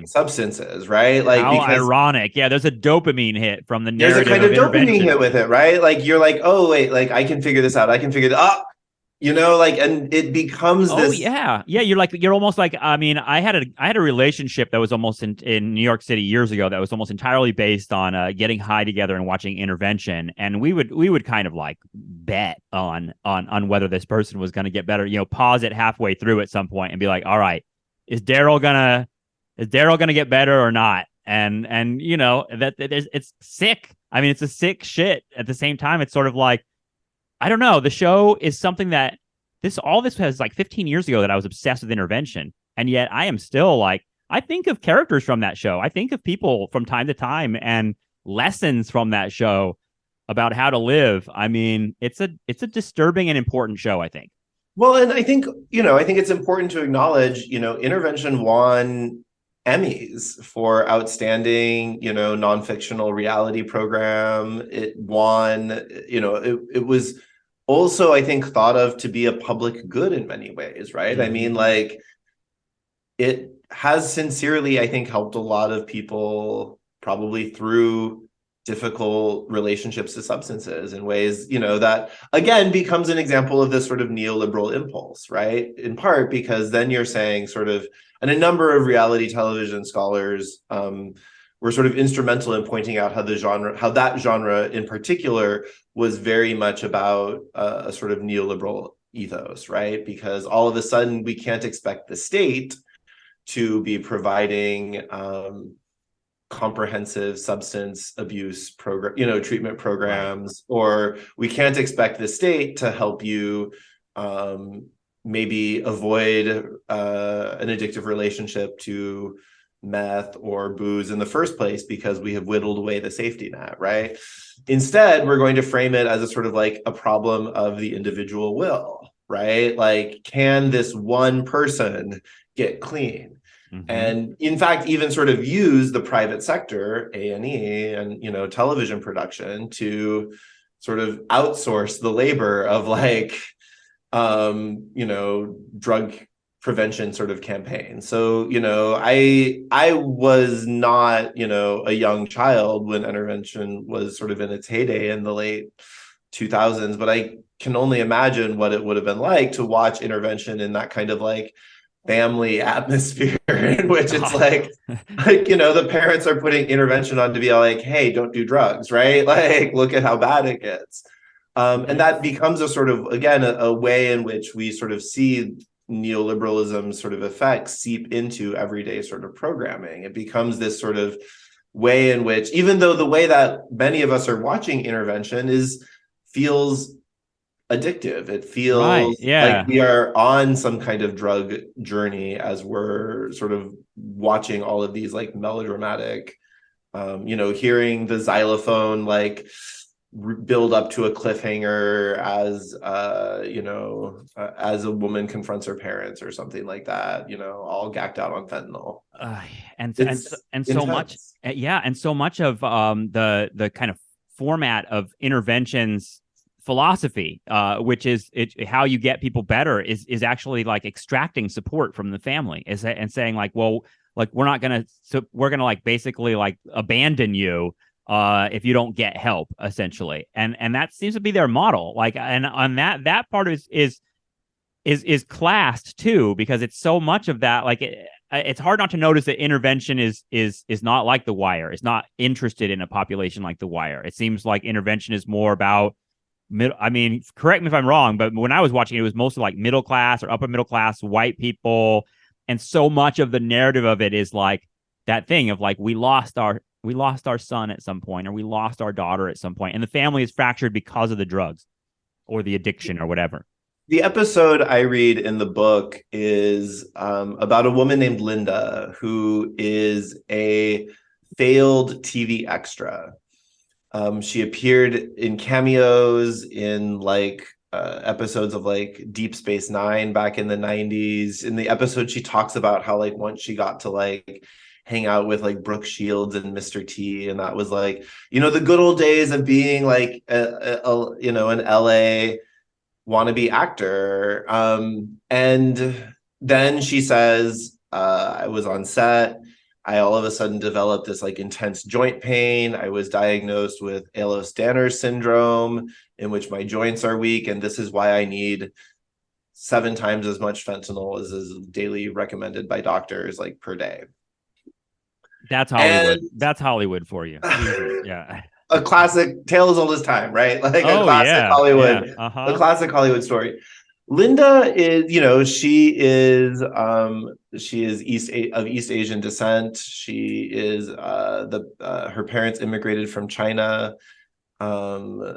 substances, right? Like, how because ironic. Yeah, there's a dopamine hit from the there's a narrative kind of dopamine Intervention. hit with it, right? Like you're like, oh wait, like I can figure this out. I can figure it out. Like, and it becomes this. Yeah. You're almost like, I mean, I had a relationship that was almost in New York City years ago that was almost entirely based on getting high together and watching Intervention, and we would kind of like bet on whether this person was going to get better. Pause it halfway through at some point and be like, all right, is Daryl gonna get better or not? And it's sick. I mean, it's a sick shit. At the same time, it's sort of like, I don't know. The show is something that all this was like 15 years ago that I was obsessed with Intervention. And yet I am still like, I think of characters from that show. I think of people from time to time and lessons from that show about how to live. I mean, it's a disturbing and important show, I think. Well, and I think it's important to acknowledge, Intervention won Emmys for outstanding, non-fictional reality program. It won, it was also, I think, thought of to be a public good in many ways, right? I mean, like, it has sincerely, I think, helped a lot of people probably through difficult relationships to substances in ways, that again becomes an example of this sort of neoliberal impulse, right? In part because then you're saying sort of, and a number of reality television scholars were sort of instrumental in pointing out how that genre in particular was very much about a sort of neoliberal ethos, right? Because all of a sudden we can't expect the state to be providing comprehensive substance abuse program, treatment programs, right. Or we can't expect the state to help you maybe avoid an addictive relationship to meth or booze in the first place because we have whittled away the safety net, right? Instead, we're going to frame it as a sort of like a problem of the individual will, right? Like, can this one person get clean? And in fact, even sort of use the private sector, A&E, and television production to sort of outsource the labor of like, drug prevention sort of campaign. So, I was not, a young child when Intervention was sort of in its heyday in the late 2000s, but I can only imagine what it would have been like to watch Intervention in that kind of like family atmosphere in which it's like the parents are putting Intervention on to be like, hey, don't do drugs, right? Like, look at how bad it gets. And that becomes a sort of, again, a way in which we sort of see neoliberalism's sort of effects seep into everyday sort of programming. It becomes this sort of way in which, even though the way that many of us are watching Intervention feels addictive, it feels like we are on some kind of drug journey as we're sort of watching all of these like melodramatic Hearing the xylophone like build up to a cliffhanger as a woman confronts her parents or something like that, all gacked out on fentanyl. uh, and It's and so much, intense. yeah, and so much of the kind of format of interventions philosophy, which is how you get people better, is actually like extracting support from the family, and saying like, well, like we're gonna like basically like abandon you if you don't get help, essentially, and that seems to be their model. Like, and on that part is classed too, because it's so much of that. Like, it's hard not to notice that intervention is not like The Wire. It's not interested in a population like The Wire. It seems like intervention is more about I mean, correct me if I'm wrong, but when I was watching it, was mostly like middle class or upper middle class white people, and so much of the narrative of it is like that thing of like we lost our son at some point, or we lost our daughter at some point, and the family is fractured because of the drugs or the addiction or whatever. The episode I read in the book is about a woman named Linda, who is a failed TV extra. She appeared in cameos in like episodes of like Deep Space Nine back in the 90s. In the episode, she talks about how like once she got to like hang out with like Brooke Shields and Mr. T, and that was like, the good old days of being like an LA wannabe actor. And then she says, I was on set. I all of a sudden developed this like intense joint pain. I was diagnosed with Ehlers-Danlos syndrome, in which my joints are weak. And this is why I need 7 times as much fentanyl as is daily recommended by doctors, like per day. That's Hollywood. That's Hollywood for you. Jesus, yeah. A classic tale as old as time, right? Like Oh yeah, yeah. A classic Hollywood story. Linda is, she is East Asian descent. She is her parents immigrated from China. I want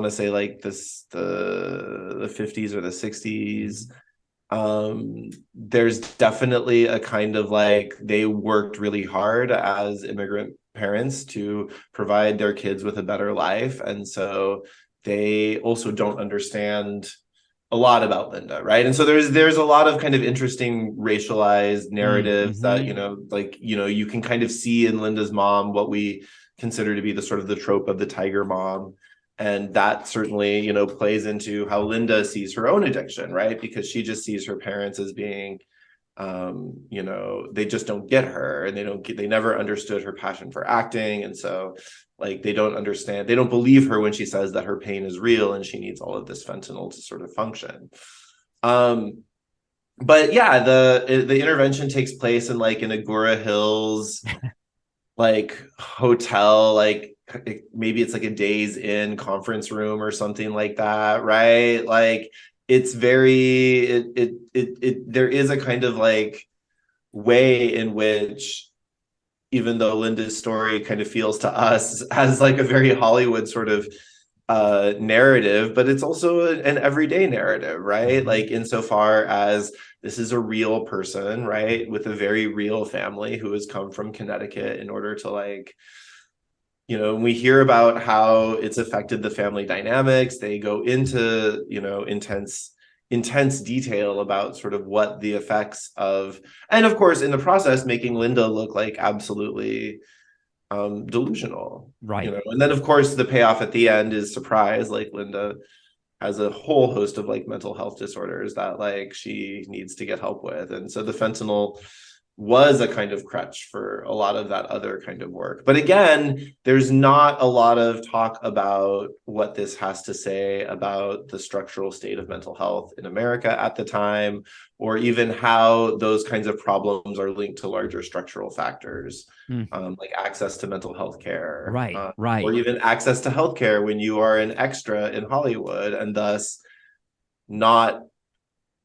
to say like the 50s or the 60s. There's definitely a kind of like they worked really hard as immigrant parents to provide their kids with a better life, and so they also don't understand a lot about Linda, right? And so there's a lot of kind of interesting racialized narratives that you can kind of see in Linda's mom what we consider to be the sort of the trope of the tiger mom. And that certainly, plays into how Linda sees her own addiction, right? Because she just sees her parents as being, they just don't get her, and they never understood her passion for acting. And so like, they don't believe her when she says that her pain is real and she needs all of this fentanyl to sort of function. But yeah, the intervention takes place in like an Agora Hills, like hotel, like maybe it's like a Days Inn conference room or something like that, right? Like it's very there is a kind of like way in which, even though Linda's story kind of feels to us as like a very Hollywood sort of narrative, but it's also an everyday narrative, right? Mm-hmm. Like insofar as this is a real person, right, with a very real family who has come from Connecticut in order to like, we hear about how it's affected the family dynamics. They go into, intense detail about sort of what the effects of, and of course, in the process, making Linda look like absolutely delusional, right? And then, of course, the payoff at the end is surprise. Like Linda has a whole host of like mental health disorders that like she needs to get help with, and so the fentanyl was a kind of crutch for a lot of that other kind of work. But again, there's not a lot of talk about what this has to say about the structural state of mental health in America at the time, or even how those kinds of problems are linked to larger structural factors, like access to mental health care, right, or even access to healthcare when you are an extra in Hollywood, and thus not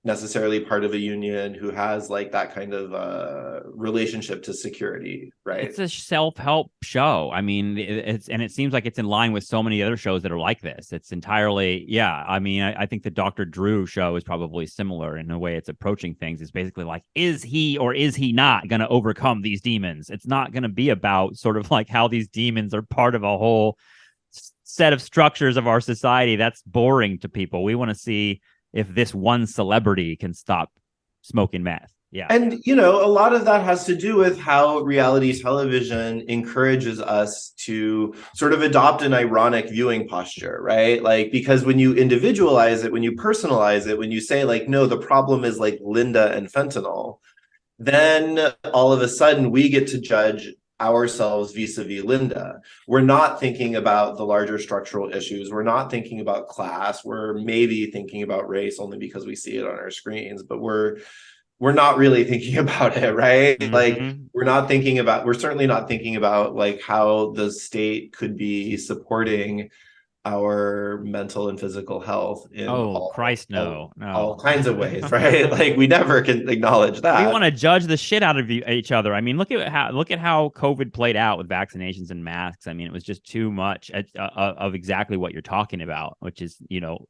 necessarily part of a union, who has like that kind of relationship to security, right? It's a self-help show. I mean, it seems like it's in line with so many other shows that are like this. It's entirely, yeah. I mean, I think the Dr. Drew show is probably similar in the way it's approaching things. It's basically like, is he or is he not going to overcome these demons? It's not going to be about sort of like how these demons are part of a whole set of structures of our society. That's boring to people. We want to see if this one celebrity can stop smoking meth. Yeah. And, a lot of that has to do with how reality television encourages us to sort of adopt an ironic viewing posture, right? Like, because when you individualize it, when you personalize it, when you say, like, no, the problem is like Linda and fentanyl, then all of a sudden we get to judge ourselves vis-a-vis Linda. We're not thinking about the larger structural issues. We're not thinking about class. We're maybe thinking about race only because we see it on our screens, but we're not really thinking about it, right? Mm-hmm. Like, we're certainly not thinking about like how the state could be supporting our mental and physical health in Christ, no. all kinds of ways, right? Like, we never can acknowledge that. We want to judge the shit out of each other. I mean, look at how COVID played out with vaccinations and masks. I mean, it was just too much of exactly what you're talking about, which is,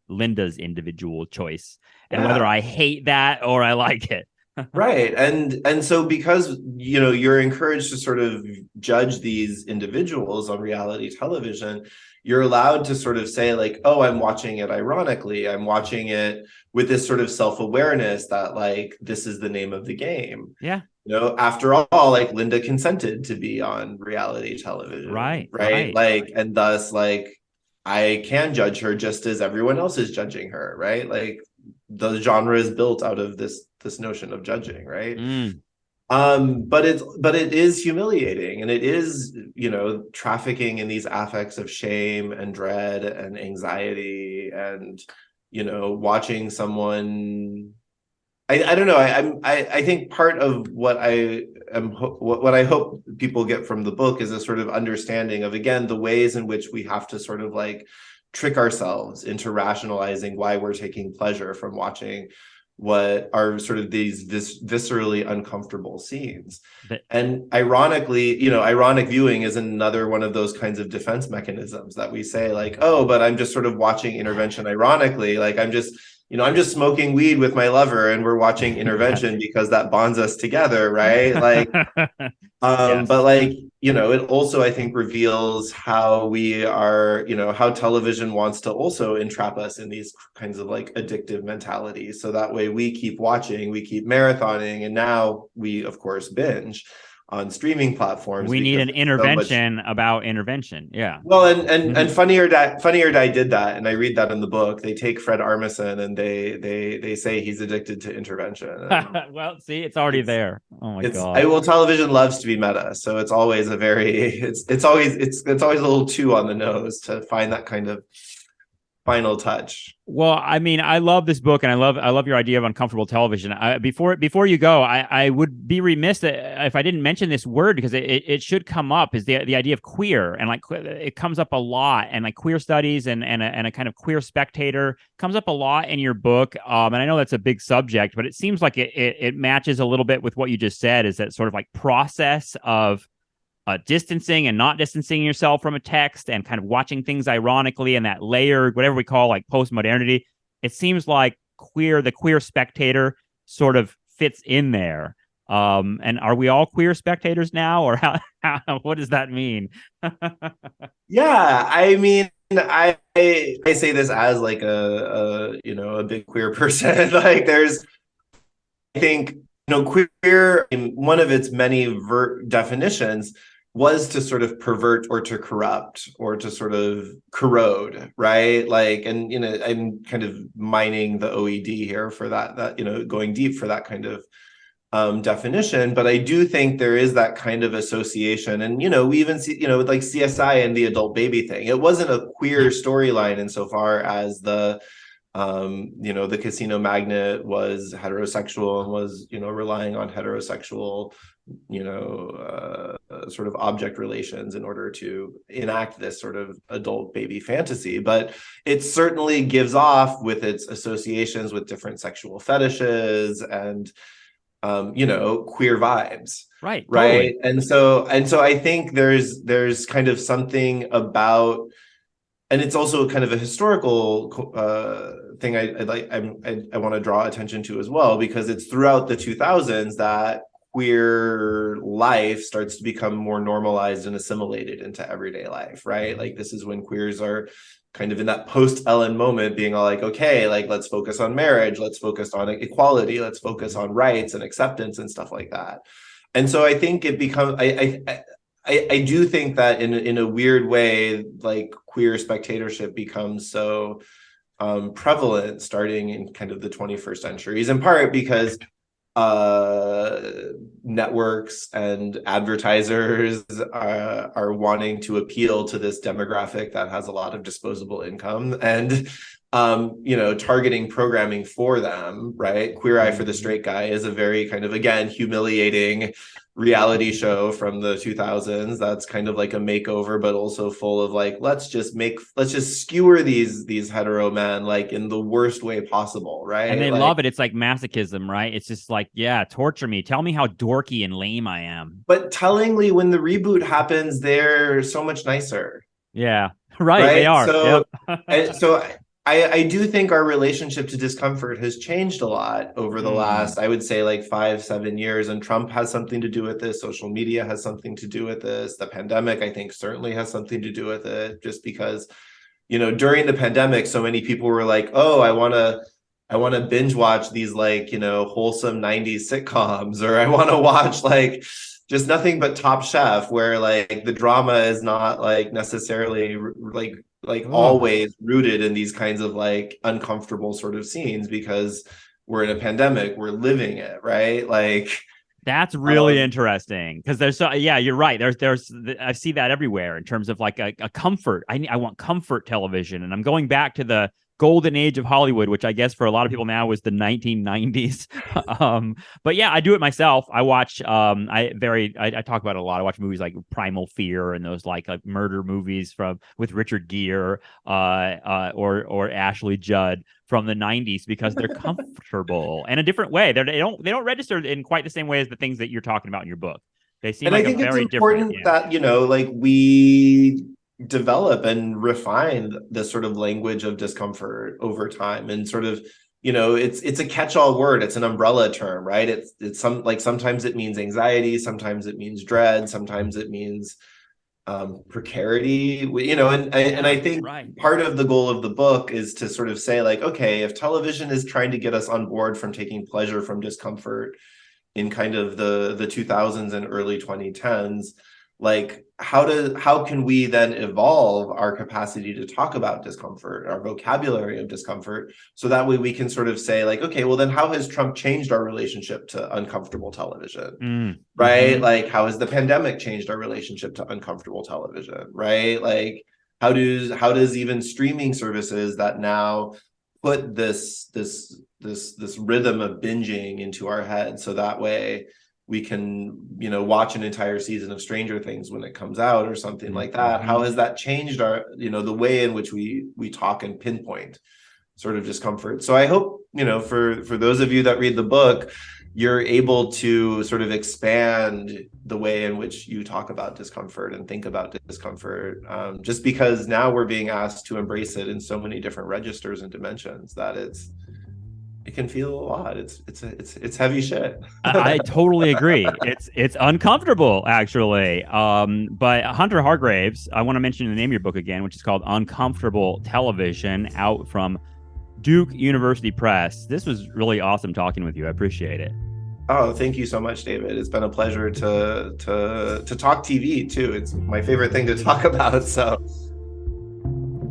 Linda's individual choice and whether I hate that or I like it. Right. And so because, you're encouraged to sort of judge these individuals on reality television, you're allowed to sort of say like, oh, I'm watching it ironically. I'm watching it with this sort of self-awareness that like, this is the name of the game. Yeah. After all, like, Linda consented to be on reality television. Right. Like, and thus like, I can judge her just as everyone else is judging her, right? Like, the genre is built out of this notion of judging, right? But it is humiliating, and it is, trafficking in these affects of shame and dread and anxiety, and watching someone. I don't know. I think part of what I hope people get from the book is a sort of understanding of, again, the ways in which we have to sort of like trick ourselves into rationalizing why we're taking pleasure from watching what are sort of these viscerally uncomfortable scenes. And ironically, ironic viewing is another one of those kinds of defense mechanisms that we say like, oh, but I'm just sort of watching Intervention ironically. Like, I'm just smoking weed with my lover and we're watching Intervention because that bonds us together, right? Like, yes. But like, it also, I think, reveals how we are, how television wants to also entrap us in these kinds of like addictive mentalities. So that way we keep watching, we keep marathoning, and now we, of course, binge on streaming platforms. We need an intervention about intervention. Yeah. Well, and Funny or Die did that, and I read that in the book. They take Fred Armisen and they say he's addicted to intervention. Well, see, it's already there. Oh my god. Well, television loves to be meta, so it's always it's always a little too on the nose to find that kind of final touch. Well, I mean, I love this book, and I love your idea of uncomfortable television. Before you go, I would be remiss if I didn't mention this word, because it should come up, is the idea of queer, and like it comes up a lot, and like queer studies and a kind of queer spectator comes up a lot in your book. And I know that's a big subject, but it seems like it matches a little bit with what you just said, is that sort of like process of distancing and not distancing yourself from a text and kind of watching things ironically, and that layer, whatever we call like postmodernity. It seems like the queer spectator sort of fits in there. And are we all queer spectators now, or what does that mean? Yeah, I mean, I say this as like a big queer person. Like, I think, queer, in one of its many definitions, was to sort of pervert or to corrupt or to sort of corrode, right? Like, and I'm kind of mining the OED here for that going deep for that kind of definition. But I do think there is that kind of association, and we even see with like CSI and the adult baby thing. It wasn't a queer storyline insofar as the casino magnate was heterosexual and was relying on heterosexual sort of object relations in order to enact this sort of adult baby fantasy. But it certainly gives off with its associations with different sexual fetishes and queer vibes. Right. Right. Totally. And so I think there's kind of something about, and it's also kind of a historical thing I want to draw attention to as well, because it's throughout the 2000s that queer life starts to become more normalized and assimilated into everyday life, right? Like this is when queers are kind of in that post-Ellen moment being all like, okay, like let's focus on marriage, let's focus on equality, let's focus on rights and acceptance and stuff like that. And so I think it becomes, I do think that in a weird way, like queer spectatorship becomes so prevalent starting in kind of the 21st centuries, in part because networks and advertisers are wanting to appeal to this demographic that has a lot of disposable income and targeting programming for them, right? Queer Eye for the Straight Guy is a very kind of, again, humiliating reality show from the 2000s that's kind of like a makeover, but also full of like, let's just skewer these hetero men like in the worst way possible, right? And they like, love it. It's like masochism, right? It's just like, yeah, torture me. Tell me how dorky and lame I am. But tellingly, when the reboot happens, they're so much nicer. Yeah, right. They are. So, yep. so I do think our relationship to discomfort has changed a lot over the last, I would say, like 5-7 years. And Trump has something to do with this. Social media has something to do with this. The pandemic, I think, certainly has something to do with it, just because, during the pandemic, so many people were like, oh, I want to binge watch these like, wholesome 90s sitcoms, or I want to watch like just nothing but Top Chef, where like the drama is not like necessarily like always rooted in these kinds of like uncomfortable sort of scenes, because we're in a pandemic, we're living it, right? Like that's really interesting, because you're right. There's I see that everywhere in terms of like a comfort. I want comfort television, and I'm going back to the golden age of Hollywood, which I guess for a lot of people now was the 1990s. But yeah, I do it myself. I watch, I talk about it a lot. I watch movies like Primal Fear and those like murder movies with Richard Gere, or Ashley Judd from the 90s, because they're comfortable in a different way. They don't register in quite the same way as the things that you're talking about in your book. They seem like I think a very it's important different, that, like we develop and refine this sort of language of discomfort over time, and sort of, it's a catch-all word. It's an umbrella term, right? It's sometimes it means anxiety, sometimes it means dread, sometimes it means precarity, and I think part of the goal of the book is to sort of say like, okay, if television is trying to get us on board from taking pleasure from discomfort in kind of the 2000s and early 2010s, like how can we then evolve our capacity to talk about discomfort, our vocabulary of discomfort, so that way we can sort of say like, okay, well then how has Trump changed our relationship to uncomfortable television, right? Mm-hmm. Like how has the pandemic changed our relationship to uncomfortable television, right? Like how does even streaming services that now put this rhythm of binging into our head, so that way we can, watch an entire season of Stranger Things when it comes out or something like that. How has that changed our, the way in which we talk and pinpoint sort of discomfort? So I hope, for those of you that read the book, you're able to sort of expand the way in which you talk about discomfort and think about discomfort, just because now we're being asked to embrace it in so many different registers and dimensions that it can feel a lot. It's heavy shit. I totally agree. It's uncomfortable, actually. But Hunter Hargraves, I want to mention the name of your book again, which is called Uncomfortable Television, out from Duke University Press. This was really awesome talking with you. I appreciate it. Oh, thank you so much, David. It's been a pleasure to talk TV too. It's my favorite thing to talk about. So.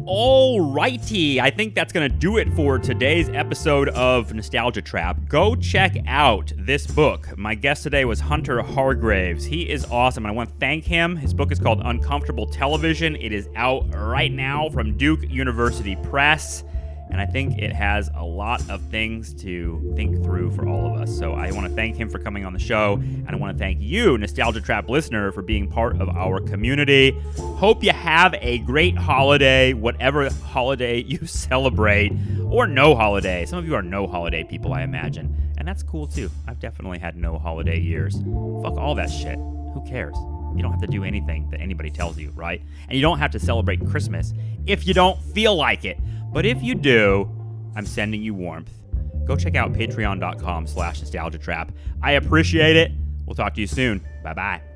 All righty, I think that's going to do it for today's episode of Nostalgia Trap. Go check out this book. My guest today was Hunter Hargraves. He is awesome, and I want to thank him. His book is called Uncomfortable Television. It is out right now from Duke University Press. And I think it has a lot of things to think through for all of us. So I want to thank him for coming on the show. And I want to thank you, Nostalgia Trap listener, for being part of our community. Hope you have a great holiday, whatever holiday you celebrate, or no holiday. Some of you are no holiday people, I imagine. And that's cool too. I've definitely had no holiday years. Fuck all that shit. Who cares? You don't have to do anything that anybody tells you, right? And you don't have to celebrate Christmas if you don't feel like it. But if you do, I'm sending you warmth. Go check out patreon.com/nostalgiatrap. I appreciate it. We'll talk to you soon. Bye-bye.